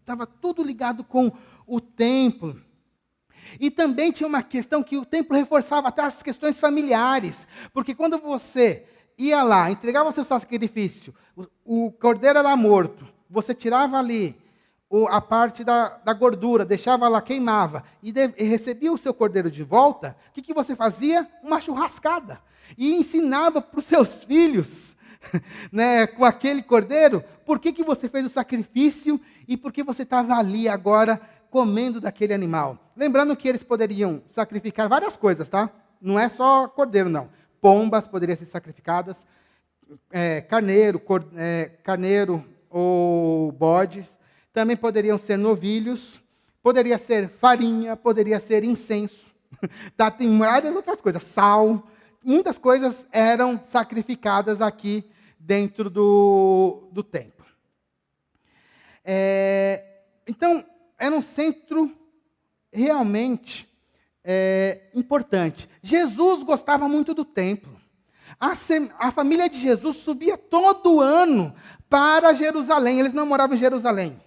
estava tudo ligado com o templo. E também tinha uma questão que o templo reforçava até as questões familiares, porque quando você ia lá, entregava o seu sacrifício, o cordeiro era morto, você tirava ali a parte da gordura, deixava lá, queimava, e recebia o seu cordeiro de volta, o que você fazia? Uma churrascada. E ensinava para os seus filhos, né, com aquele cordeiro, por que você fez o sacrifício e por que você estava ali agora comendo daquele animal. Lembrando que eles poderiam sacrificar várias coisas, tá? Não é só cordeiro, não. Pombas poderiam ser sacrificadas, carneiro ou bodes, também poderiam ser novilhos, poderia ser farinha, poderia ser incenso, tá? Tem várias outras coisas, sal, muitas coisas eram sacrificadas aqui dentro do templo. Então, era um centro realmente importante. Jesus gostava muito do templo. A família de Jesus subia todo ano para Jerusalém. Eles não moravam em Jerusalém,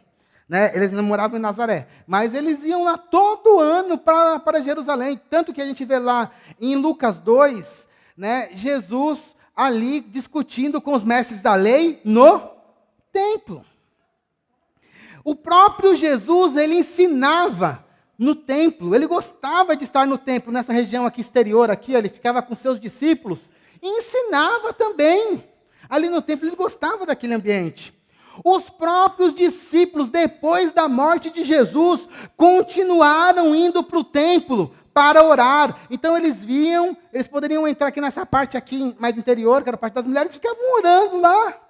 né? Eles não moravam em Nazaré, mas eles iam lá todo ano para Jerusalém. Tanto que a gente vê lá em Lucas 2, né, Jesus ali discutindo com os mestres da lei no templo. O próprio Jesus, ele ensinava no templo, ele gostava de estar no templo, nessa região aqui exterior, aqui, ele ficava com seus discípulos, e ensinava também. Ali no templo, ele gostava daquele ambiente. Os próprios discípulos, depois da morte de Jesus, continuaram indo para o templo para orar. Então eles poderiam entrar aqui nessa parte aqui mais interior, que era a parte das mulheres, e ficavam orando lá.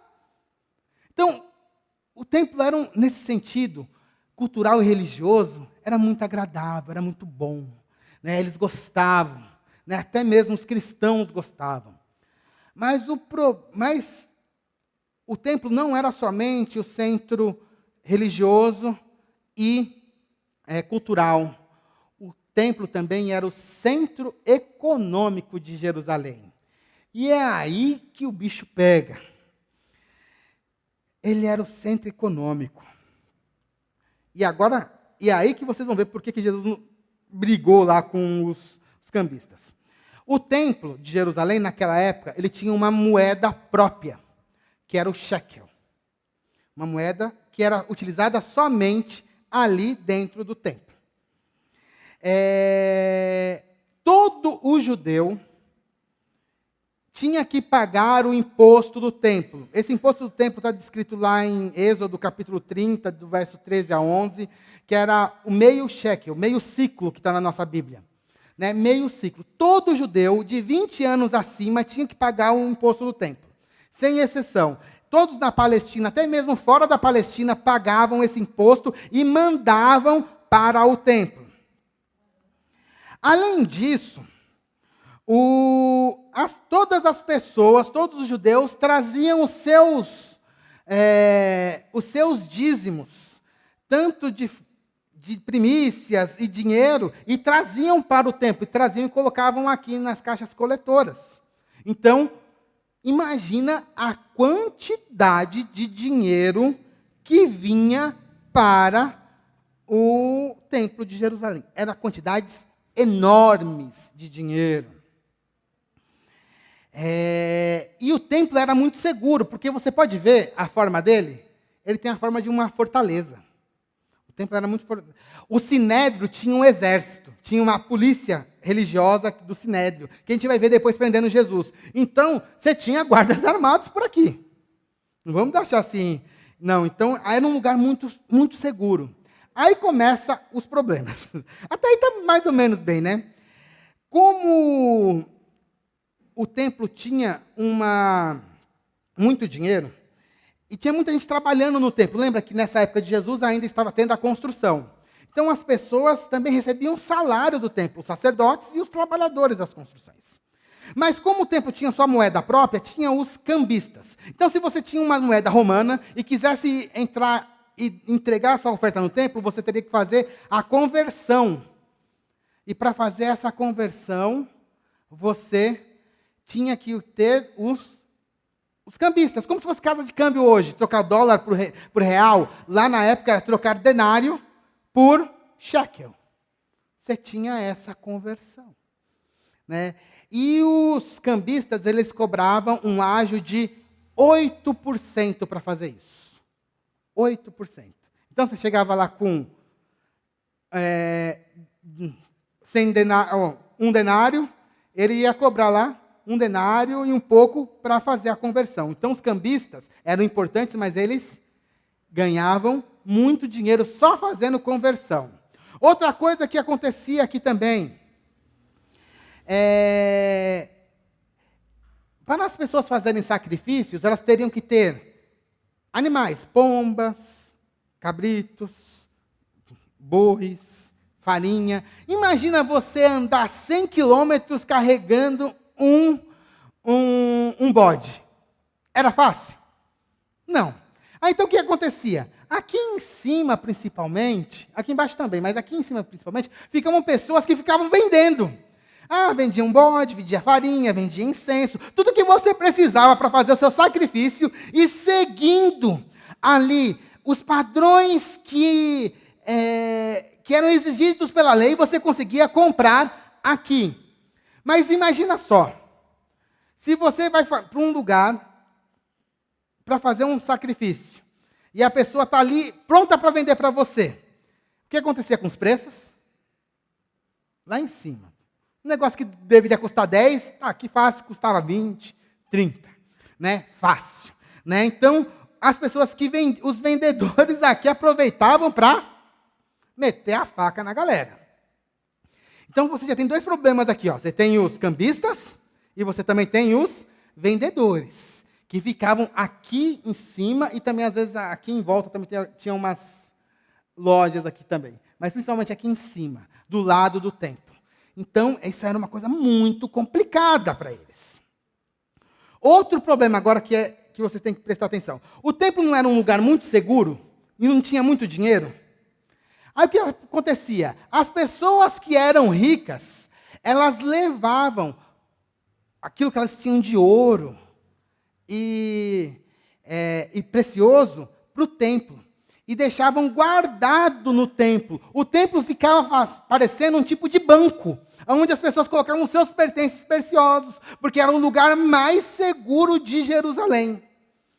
Então, o templo era, nesse sentido, cultural e religioso, era muito agradável, era muito bom, né? Eles gostavam, né? Até mesmo os cristãos gostavam. Mas o templo não era somente o centro religioso e cultural. O templo também era o centro econômico de Jerusalém. E é aí que o bicho pega. Ele era o centro econômico. E é aí que vocês vão ver por que Jesus brigou lá com os cambistas. O templo de Jerusalém, naquela época, ele tinha uma moeda própria, que era o shekel. Uma moeda que era utilizada somente ali dentro do templo. Todo o judeu tinha que pagar o imposto do templo. Esse imposto do templo está descrito lá em Êxodo, capítulo 30, do verso 13 a 11, que era o meio shekel, meio ciclo que está na nossa Bíblia. Né? Meio ciclo. Todo judeu de 20 anos acima tinha que pagar o imposto do templo, sem exceção. Todos na Palestina, até mesmo fora da Palestina, pagavam esse imposto e mandavam para o templo. Além disso, todas as pessoas, todos os judeus, traziam os seus dízimos, tanto de primícias e dinheiro, e traziam para o templo, e colocavam aqui nas caixas coletoras. Então, imagina a quantidade de dinheiro que vinha para o templo de Jerusalém. Eram quantidades enormes de dinheiro. E o templo era muito seguro, porque você pode ver a forma dele, ele tem a forma de uma fortaleza. O templo era muito... O Sinédrio tinha um exército, tinha uma polícia religiosa do Sinédrio, que a gente vai ver depois prendendo Jesus. Então, você tinha guardas armados por aqui. Não vamos deixar assim... Não, então, era um lugar muito, muito seguro. Aí começam os problemas. Até aí está mais ou menos bem, né? Como o templo tinha muito dinheiro, e tinha muita gente trabalhando no templo. Lembra que nessa época de Jesus ainda estava tendo a construção. Então as pessoas também recebiam salário do templo, os sacerdotes e os trabalhadores das construções. Mas como o templo tinha sua moeda própria, tinha os cambistas. Então se você tinha uma moeda romana e quisesse entrar e entregar a sua oferta no templo, você teria que fazer a conversão. E para fazer essa conversão, você tinha que ter os cambistas, como se fosse casa de câmbio hoje, trocar dólar por real. Lá na época era trocar denário por shekel. Você tinha essa conversão, né? E os cambistas, eles cobravam um ágio de 8% para fazer isso. 8%. Então você chegava lá com 1 denário, ele ia cobrar lá 1 denário e um pouco para fazer a conversão. Então os cambistas eram importantes, mas eles ganhavam muito dinheiro só fazendo conversão. Outra coisa que acontecia aqui também, para as pessoas fazerem sacrifícios, elas teriam que ter animais, pombas, cabritos, bois, farinha. Imagina você andar 100 quilômetros carregando um bode. Era fácil? Não. Então o que acontecia? Aqui em cima, principalmente, aqui embaixo também, mas aqui em cima, principalmente, ficavam pessoas que ficavam vendendo. Vendiam bode, vendia farinha, vendia incenso, tudo que você precisava para fazer o seu sacrifício, e seguindo ali os padrões que eram exigidos pela lei, você conseguia comprar aqui. Mas imagina só, se você vai para um lugar para fazer um sacrifício, e a pessoa está ali pronta para vender para você, o que acontecia com os preços? Lá em cima. Um negócio que deveria custar 10, aqui fácil, custava 20, 30, né? Fácil, né? Então, as pessoas os vendedores aqui aproveitavam para meter a faca na galera. Então, você já tem 2 problemas aqui, ó. Você tem os cambistas e você também tem os vendedores, que ficavam aqui em cima e também, às vezes, aqui em volta também tinha umas lojas aqui também. Mas, principalmente aqui em cima, do lado do templo. Então, isso era uma coisa muito complicada para eles. Outro problema agora que você tem que prestar atenção. O templo não era um lugar muito seguro e não tinha muito dinheiro. Aí o que acontecia? As pessoas que eram ricas, elas levavam aquilo que elas tinham de ouro e precioso para o templo. E deixavam guardado no templo. O templo ficava parecendo um tipo de banco, onde as pessoas colocavam seus pertences preciosos, porque era o lugar mais seguro de Jerusalém.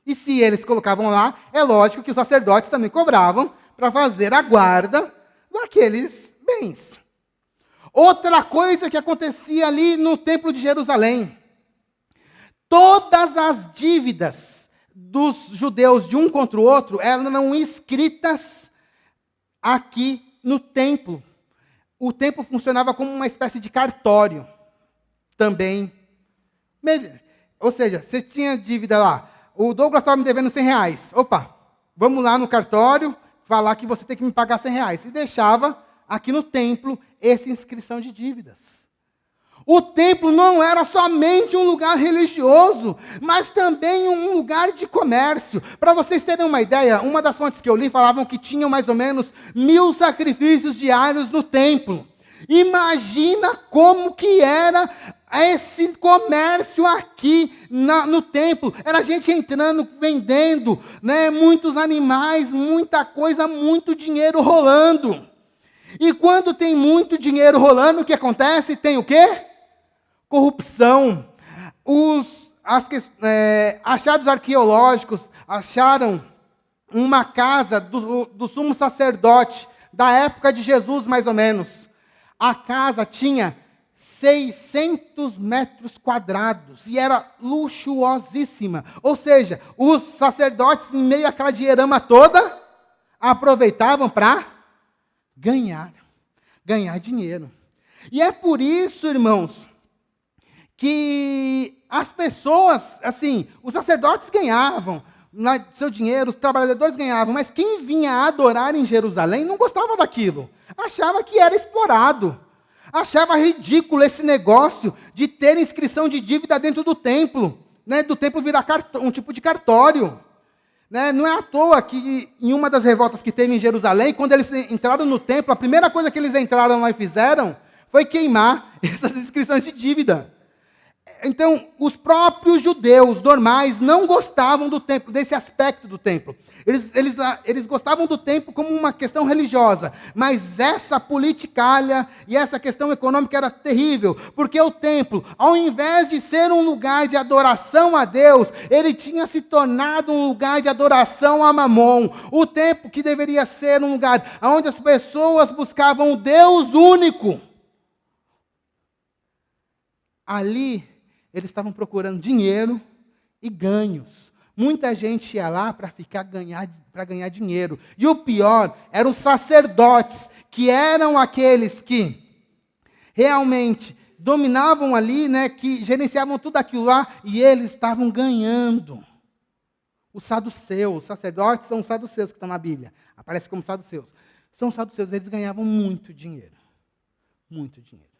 E se eles colocavam lá, é lógico que os sacerdotes também cobravam para fazer a guarda daqueles bens. Outra coisa que acontecia ali no templo de Jerusalém, todas as dívidas dos judeus de um contra o outro, elas eram escritas aqui no templo. O templo funcionava como uma espécie de cartório também. Ou seja, você tinha dívida lá. O Douglas estava me devendo R$100. Opa, vamos lá no cartório, falar que você tem que me pagar R$100. E deixava aqui no templo essa inscrição de dívidas. O templo não era somente um lugar religioso, mas também um lugar de comércio. Para vocês terem uma ideia, uma das fontes que eu li falavam que tinham mais ou menos 1000 sacrifícios diários no templo. Imagina como que era esse comércio aqui no templo. Era gente entrando, vendendo, né, muitos animais, muita coisa, muito dinheiro rolando. E quando tem muito dinheiro rolando, o que acontece? Tem o quê? Corrupção. Achados arqueológicos acharam uma casa do sumo sacerdote, da época de Jesus, mais ou menos. A casa tinha 600 metros quadrados e era luxuosíssima. Ou seja, os sacerdotes, em meio àquela dinheirama toda, aproveitavam para ganhar dinheiro. E é por isso, irmãos, que as pessoas, assim, os sacerdotes ganhavam seu dinheiro, os trabalhadores ganhavam, mas quem vinha adorar em Jerusalém não gostava daquilo. Achava que era explorado. Achava ridículo esse negócio de ter inscrição de dívida dentro do templo, né, do templo virar um tipo de cartório. Né? Não é à toa que em uma das revoltas que teve em Jerusalém, quando eles entraram no templo, a primeira coisa que eles entraram lá e fizeram foi queimar essas inscrições de dívida. Então, os próprios judeus normais não gostavam do templo, desse aspecto do templo. Eles gostavam do templo como uma questão religiosa, mas essa politicalha e essa questão econômica era terrível, porque o templo, ao invés de ser um lugar de adoração a Deus, ele tinha se tornado um lugar de adoração a Mamon. O templo que deveria ser um lugar onde as pessoas buscavam o Deus único. Ali, eles estavam procurando dinheiro e ganhos. Muita gente ia lá para ganhar dinheiro. E o pior, eram os sacerdotes, que eram aqueles que realmente dominavam ali, né, que gerenciavam tudo aquilo lá, e eles estavam ganhando. Os saduceus, os sacerdotes são os saduceus que estão na Bíblia. Aparece como saduceus. São os saduceus, eles ganhavam muito dinheiro. Muito dinheiro.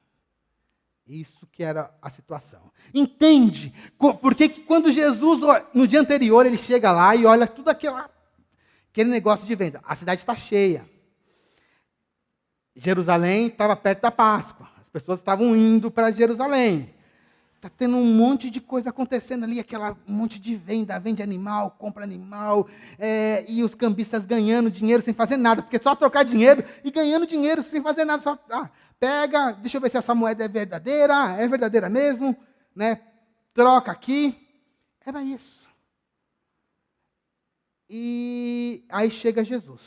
Isso que era a situação. Entende? Porque que quando Jesus, no dia anterior, ele chega lá e olha tudo aquele negócio de venda. A cidade está cheia. Jerusalém estava perto da Páscoa. As pessoas estavam indo para Jerusalém. Está tendo um monte de coisa acontecendo ali, um monte de venda, vende animal, compra animal, e os cambistas ganhando dinheiro sem fazer nada, porque só trocar dinheiro e ganhando dinheiro sem fazer nada, só pega, deixa eu ver se essa moeda é verdadeira mesmo, né? Troca aqui. Era isso. E aí chega Jesus.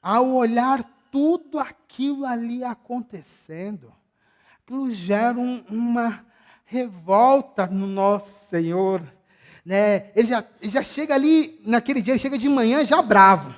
Ao olhar tudo aquilo ali acontecendo, aquilo gera uma revolta no nosso Senhor. Né? Ele já chega ali, naquele dia, ele chega de manhã já bravo.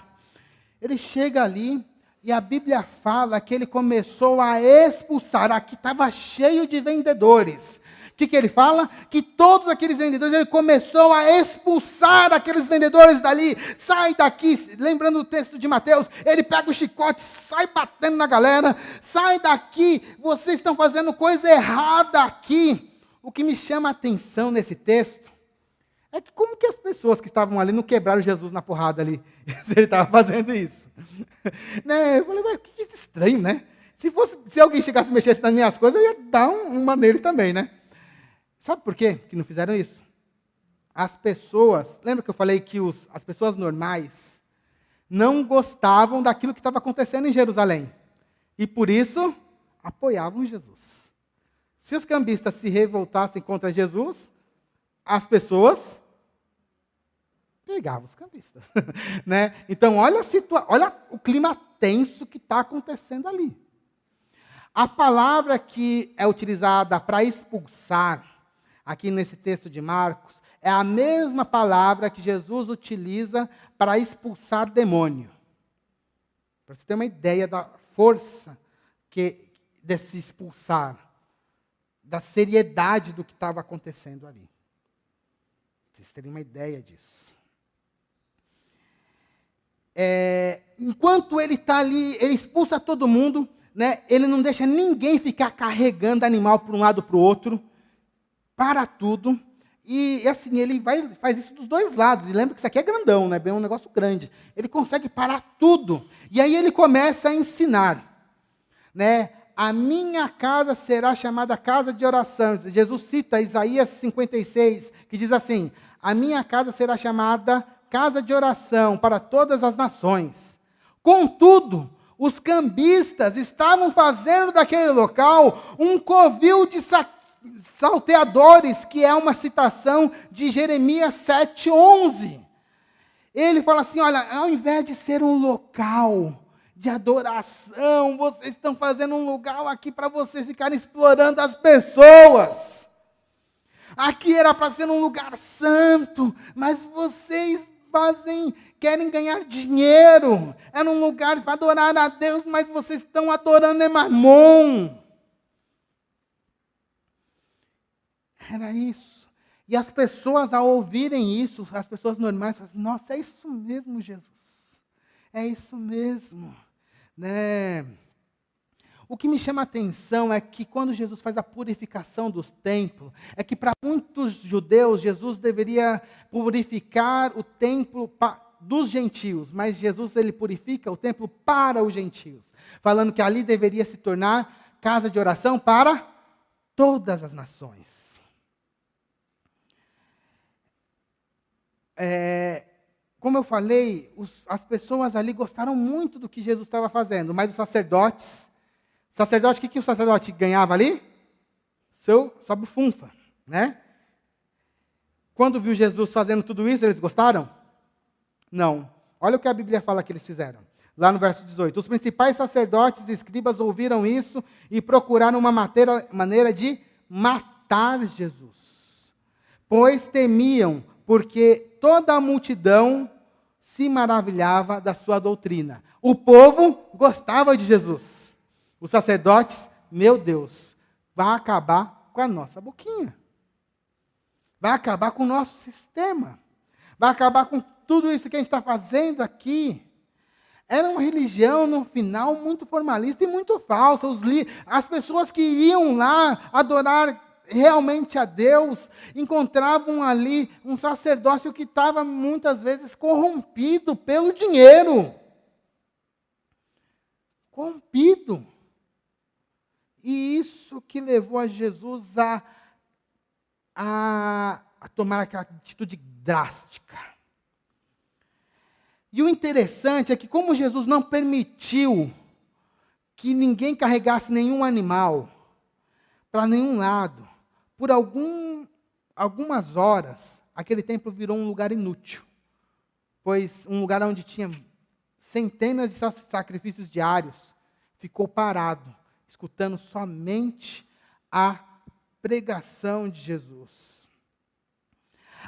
Ele chega ali, e a Bíblia fala que ele começou a expulsar. Aqui estava cheio de vendedores. O que ele fala? Que todos aqueles vendedores, ele começou a expulsar aqueles vendedores dali. Sai daqui, lembrando o texto de Mateus, ele pega o chicote, sai batendo na galera. Sai daqui, vocês estão fazendo coisa errada aqui. O que me chama a atenção nesse texto é que como que as pessoas que estavam ali não quebraram Jesus na porrada ali, se ele estava fazendo isso. Né? Eu falei, mas que estranho, né? Se alguém chegasse e mexesse nas minhas coisas, eu ia dar uma neles também, né? Sabe por quê que não fizeram isso? As pessoas, lembra que eu falei que as pessoas normais não gostavam daquilo que estava acontecendo em Jerusalém. E por isso, apoiavam Jesus. Se os cambistas se revoltassem contra Jesus, as pessoas pegavam os cambistas. Né? Então, olha o clima tenso que está acontecendo ali. A palavra que é utilizada para expulsar, aqui nesse texto de Marcos, é a mesma palavra que Jesus utiliza para expulsar demônio. Para você ter uma ideia da força desse expulsar, da seriedade do que estava acontecendo ali. Vocês terem uma ideia disso. Enquanto ele está ali, ele expulsa todo mundo, né? Ele não deixa ninguém ficar carregando animal para um lado para o outro, para tudo. E assim, ele faz isso dos dois lados. E lembra que isso aqui é grandão, né? Bem um negócio grande. Ele consegue parar tudo. E aí ele começa a ensinar, né? a minha casa será chamada casa de oração. Jesus cita Isaías 56, que diz assim, a minha casa será chamada casa de oração para todas as nações. Contudo, os cambistas estavam fazendo daquele local um covil de salteadores, que é uma citação de Jeremias 7:11. Ele fala assim, olha, ao invés de ser um local de adoração, vocês estão fazendo um lugar aqui para vocês ficarem explorando as pessoas. Aqui era para ser um lugar santo, mas vocês querem ganhar dinheiro. Era um lugar para adorar a Deus, mas vocês estão adorando Mamon. Era isso. E as pessoas, ao ouvirem isso, as pessoas normais, falam assim, nossa, é isso mesmo, Jesus. É isso mesmo. Né? O que me chama a atenção é que quando Jesus faz a purificação dos templos, é que para muitos judeus, Jesus deveria purificar o templo dos gentios, mas Jesus ele purifica o templo para os gentios, falando que ali deveria se tornar casa de oração para todas as nações. Como eu falei, as pessoas ali gostaram muito do que Jesus estava fazendo, mas os sacerdote, o que o sacerdote ganhava ali? Sua bufunfa, né? Quando viu Jesus fazendo tudo isso, eles gostaram? Não. Olha o que a Bíblia fala que eles fizeram. Lá no verso 18. Os principais sacerdotes e escribas ouviram isso e procuraram uma maneira de matar Jesus. Pois temiam, porque toda a multidão se maravilhava da sua doutrina. O povo gostava de Jesus. Os sacerdotes, meu Deus, vai acabar com a nossa boquinha. Vai acabar com o nosso sistema. Vai acabar com tudo isso que a gente está fazendo aqui. Era uma religião, no final, muito formalista e muito falsa. As pessoas que iam lá adorar realmente a Deus, encontravam ali um sacerdócio que estava muitas vezes corrompido pelo dinheiro. Corrompido. E isso que levou a Jesus a tomar aquela atitude drástica. E o interessante é que como Jesus não permitiu que ninguém carregasse nenhum animal para nenhum lado, por algumas horas, aquele templo virou um lugar inútil, pois um lugar onde tinha centenas de sacrifícios diários, ficou parado, escutando somente a pregação de Jesus.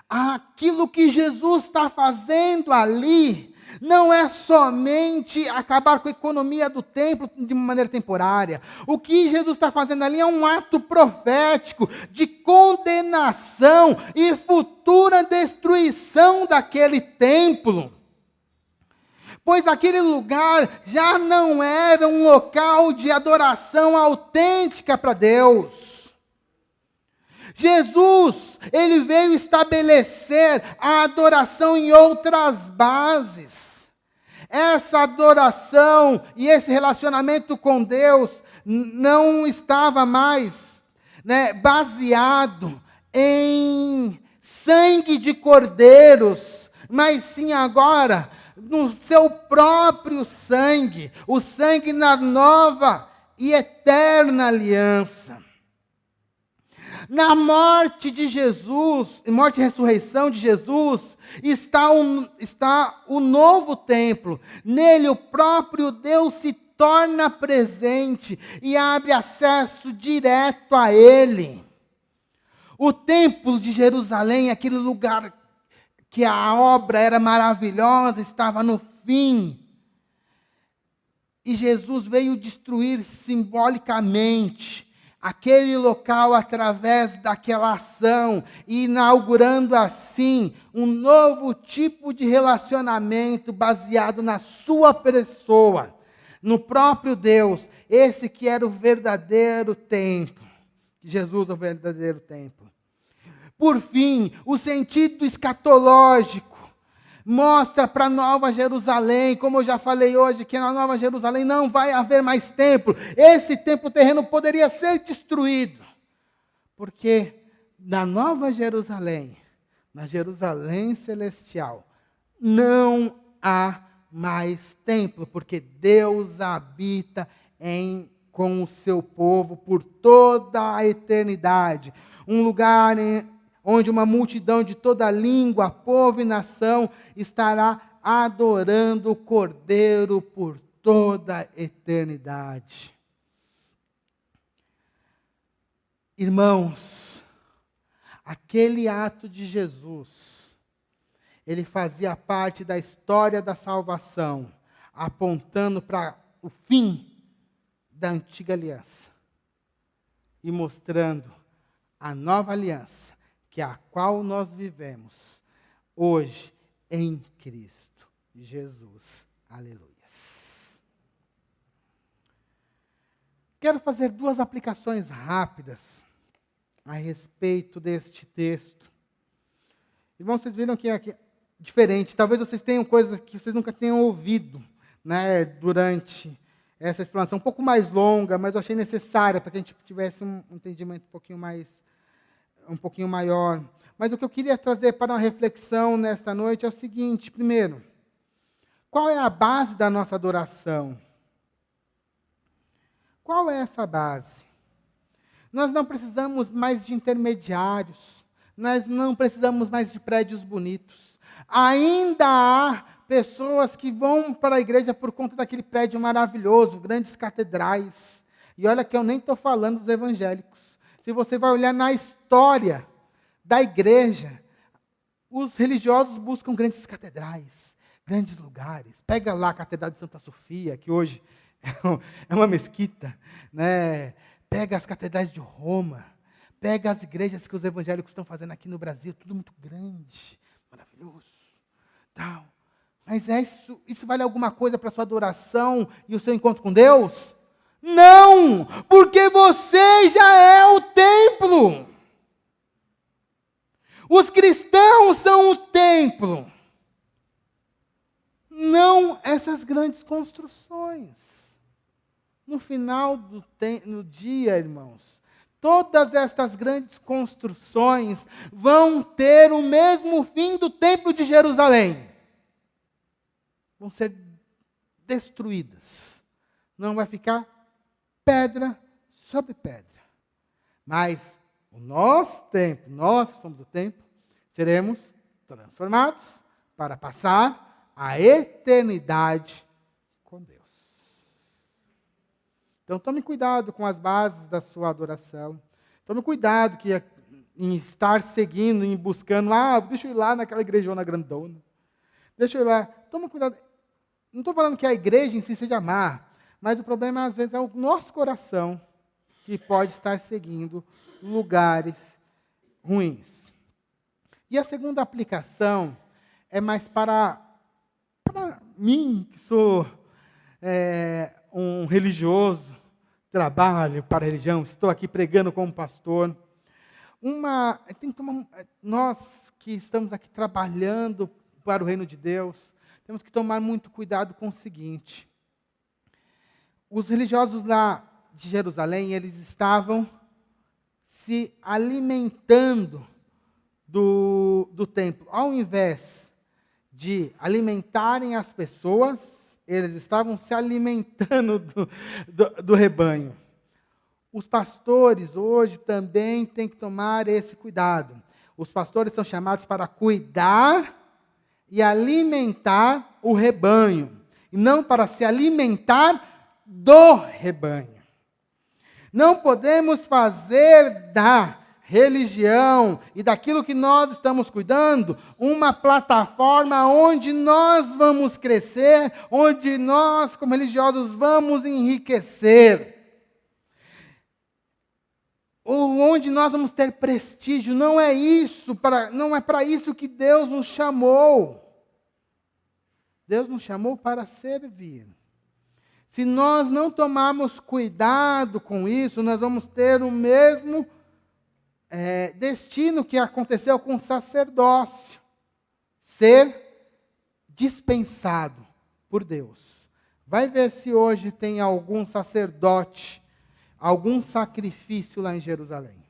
Aquilo que Jesus está fazendo ali não é somente acabar com a economia do templo de maneira temporária. O que Jesus está fazendo ali é um ato profético de condenação e futura destruição daquele templo. Pois aquele lugar já não era um local de adoração autêntica para Deus. Jesus, ele veio estabelecer a adoração em outras bases. Essa adoração e esse relacionamento com Deus não estava mais, baseado em sangue de cordeiros, mas sim agora no seu próprio sangue, o sangue na nova e eterna aliança. Na morte de Jesus, morte e ressurreição de Jesus, está o novo templo. Nele o próprio Deus se torna presente e abre acesso direto a ele. O templo de Jerusalém, aquele lugar que a obra era maravilhosa, estava no fim. E Jesus veio destruir simbolicamente aquele local através daquela ação, inaugurando assim um novo tipo de relacionamento baseado na sua pessoa, no próprio Deus, esse que era o verdadeiro templo, Jesus é o verdadeiro templo. Por fim, o sentido escatológico Mostra para a Nova Jerusalém, como eu já falei hoje, que na Nova Jerusalém não vai haver mais templo. Esse templo terreno poderia ser destruído. Porque na Nova Jerusalém, na Jerusalém celestial, não há mais templo, porque Deus habita com o seu povo por toda a eternidade. Um lugar onde uma multidão de toda língua, povo e nação estará adorando o Cordeiro por toda a eternidade. Irmãos, aquele ato de Jesus, ele fazia parte da história da salvação, apontando para o fim da antiga aliança e mostrando a nova aliança, que é a qual nós vivemos hoje em Cristo Jesus. Aleluia. Quero fazer 2 aplicações rápidas a respeito deste texto. Irmãos, vocês viram que é diferente. Talvez vocês tenham coisas que vocês nunca tenham ouvido, né, durante essa explanação, um pouco mais longa, mas eu achei necessária para que a gente tivesse um entendimento um pouquinho maior. Mas o que eu queria trazer para uma reflexão nesta noite é o seguinte: primeiro, qual é a base da nossa adoração? Qual é essa base? Nós não precisamos mais de intermediários, nós não precisamos mais de prédios bonitos. Ainda há pessoas que vão para a igreja por conta daquele prédio maravilhoso, grandes catedrais. E olha que eu nem estou falando dos evangélicos. Se você vai olhar na história da igreja, os religiosos buscam grandes catedrais, grandes lugares. Pega lá a Catedral de Santa Sofia, que hoje é uma mesquita, né? Pega as catedrais de Roma, pega as igrejas que os evangélicos estão fazendo aqui no Brasil, tudo muito grande, maravilhoso, tal. Mas isso vale alguma coisa para a sua adoração e o seu encontro com Deus? Não, porque você já é o templo. Os cristãos são o templo, não essas grandes construções. No final do dia, irmãos, todas estas grandes construções vão ter o mesmo fim do templo de Jerusalém. Vão ser destruídas. Não vai ficar pedra sobre pedra. Mas o nosso templo, nós que somos o templo, seremos transformados para passar a eternidade com Deus. Então tome cuidado com as bases da sua adoração. Tome cuidado em estar seguindo, em buscando, deixa eu ir lá naquela igrejona grandona. Deixa eu ir lá. Tome cuidado. Não estou falando que a igreja em si seja má, mas o problema, às vezes, é o nosso coração que pode estar seguindo lugares ruins. E a segunda aplicação é mais para mim, que sou um religioso, trabalho para a religião, estou aqui pregando como pastor. Nós que estamos aqui trabalhando para o reino de Deus, temos que tomar muito cuidado com o seguinte: os religiosos lá de Jerusalém, eles estavam se alimentando do templo. Ao invés de alimentarem as pessoas, eles estavam se alimentando do rebanho. Os pastores hoje também têm que tomar esse cuidado. Os pastores são chamados para cuidar e alimentar o rebanho, e não para se alimentar do rebanho. Não podemos fazer da religião e daquilo que nós estamos cuidando uma plataforma onde nós vamos crescer, onde nós, como religiosos, vamos enriquecer, ou onde nós vamos ter prestígio. Não é para isso que Deus nos chamou. Deus nos chamou para servir. Se nós não tomarmos cuidado com isso, nós vamos ter o mesmo destino que aconteceu com o sacerdócio. Ser dispensado por Deus. Vai ver se hoje tem algum sacerdote, algum sacrifício lá em Jerusalém.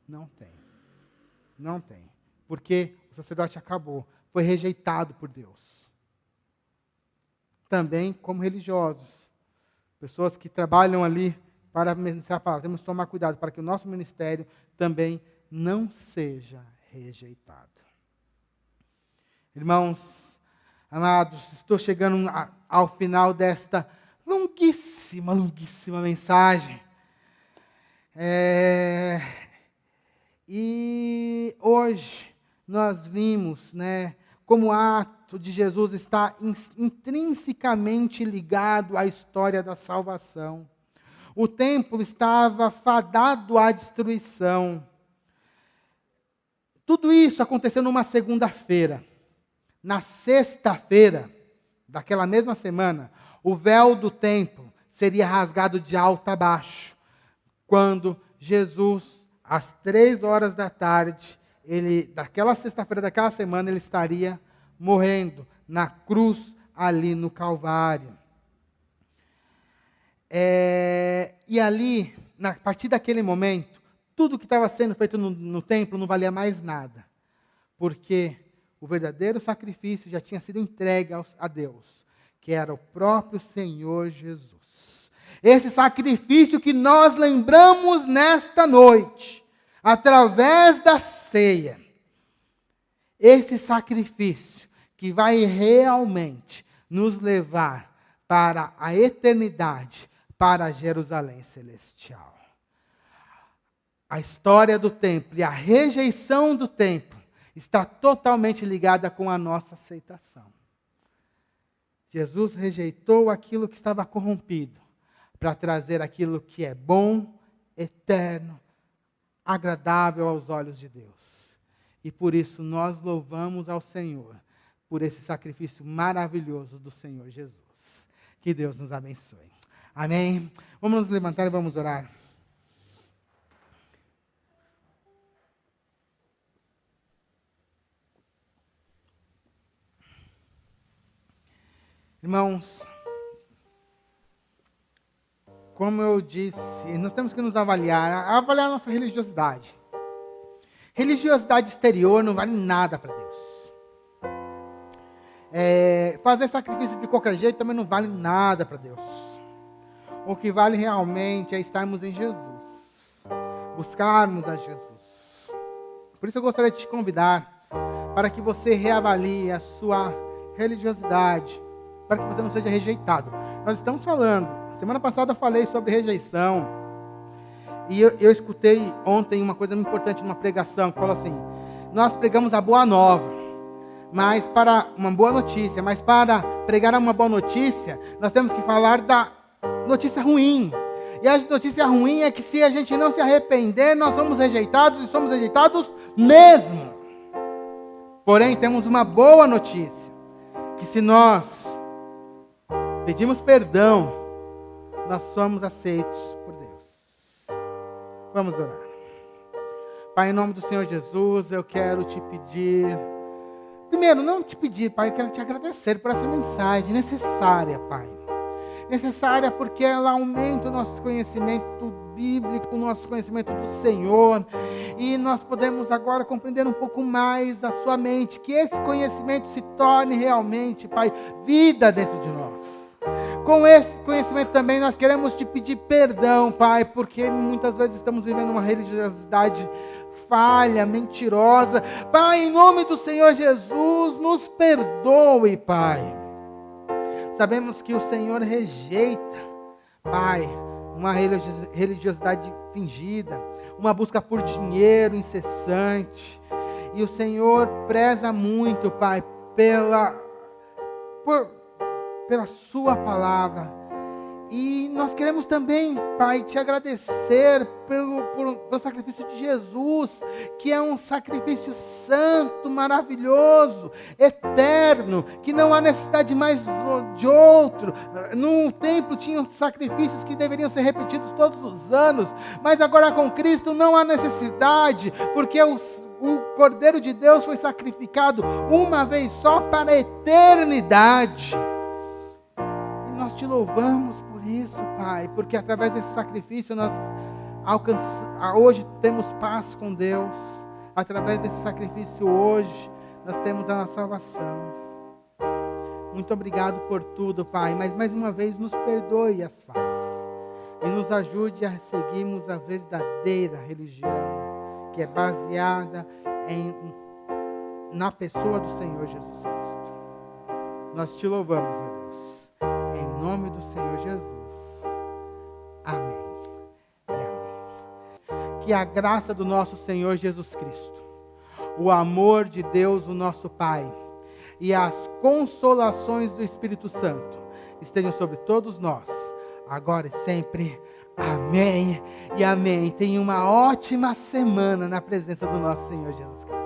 Não tem. Não tem. Porque o sacerdote acabou. Foi rejeitado por Deus. Também como religiosos. Pessoas que trabalham ali para ministrar a palavra. Temos que tomar cuidado para que o nosso ministério também não seja rejeitado. Irmãos, amados, estou chegando ao final desta longuíssima mensagem. E hoje nós vimos, como o ato de Jesus está intrinsecamente ligado à história da salvação. O templo estava fadado à destruição. Tudo isso aconteceu numa segunda-feira. Na sexta-feira daquela mesma semana, o véu do templo seria rasgado de alto a baixo, quando Jesus, às 3 horas da tarde, daquela sexta-feira daquela semana, ele estaria morrendo na cruz ali no Calvário. E ali, a partir daquele momento, tudo que estava sendo feito no templo não valia mais nada, porque o verdadeiro sacrifício já tinha sido entregue a Deus, que era o próprio Senhor Jesus. Esse sacrifício que nós lembramos nesta noite, através da ceia, esse sacrifício que vai realmente nos levar para a eternidade, para Jerusalém celestial. A história do templo e a rejeição do templo está totalmente ligada com a nossa aceitação. Jesus rejeitou aquilo que estava corrompido para trazer aquilo que é bom, eterno, agradável aos olhos de Deus. E por isso nós louvamos ao Senhor por esse sacrifício maravilhoso do Senhor Jesus. Que Deus nos abençoe. Amém? Vamos nos levantar e vamos orar. Irmãos, como eu disse, nós temos que nos avaliar a nossa religiosidade. Religiosidade exterior não vale nada para Deus. Fazer sacrifício de qualquer jeito também não vale nada para Deus. O que vale realmente é estarmos em Jesus, buscarmos a Jesus. Por isso eu gostaria de te convidar para que você reavalie a sua religiosidade, para que você não seja rejeitado. Nós estamos falando, semana passada eu falei sobre rejeição, e eu escutei ontem uma coisa muito importante numa pregação, que falou assim: nós pregamos a boa nova, mas para uma boa notícia, mas para pregar uma boa notícia, nós temos que falar da notícia ruim. E a notícia ruim é que se a gente não se arrepender, nós somos rejeitados, e somos rejeitados mesmo. Porém, temos uma boa notícia, que se nós pedimos perdão, nós somos aceitos por Deus. Vamos orar. Pai, em nome do Senhor Jesus, eu quero te pedir, primeiro, não te pedir, Pai, eu quero te agradecer por essa mensagem necessária, Pai. Necessária porque ela aumenta o nosso conhecimento bíblico, o nosso conhecimento do Senhor, e nós podemos agora compreender um pouco mais a sua mente, que esse conhecimento se torne realmente, Pai, vida dentro de nós. Com esse conhecimento também nós queremos te pedir perdão, Pai, porque muitas vezes estamos vivendo uma religiosidade falha, mentirosa. Pai, em nome do Senhor Jesus, nos perdoe, Pai. Sabemos que o Senhor rejeita, Pai, uma religiosidade fingida, uma busca por dinheiro incessante. E o Senhor preza muito, Pai, pela sua palavra. E nós queremos também, Pai, te agradecer pelo sacrifício de Jesus, que é um sacrifício santo, maravilhoso, eterno, que não há necessidade mais de outro. No templo tinham sacrifícios que deveriam ser repetidos todos os anos, mas agora com Cristo não há necessidade, porque o Cordeiro de Deus foi sacrificado uma vez só para a eternidade. E nós te louvamos por isso, Pai, porque através desse sacrifício nós hoje temos paz com Deus. Através desse sacrifício hoje nós temos a nossa salvação. Muito obrigado por tudo, Pai, mas mais uma vez nos perdoe as falhas e nos ajude a seguirmos a verdadeira religião, que é baseada na pessoa do Senhor Jesus Cristo. Nós te louvamos, meu Deus, em nome do Senhor Jesus. Amém. E amém. Que a graça do nosso Senhor Jesus Cristo, o amor de Deus, o nosso Pai, e as consolações do Espírito Santo estejam sobre todos nós, agora e sempre. Amém e amém. Tenha uma ótima semana na presença do nosso Senhor Jesus Cristo.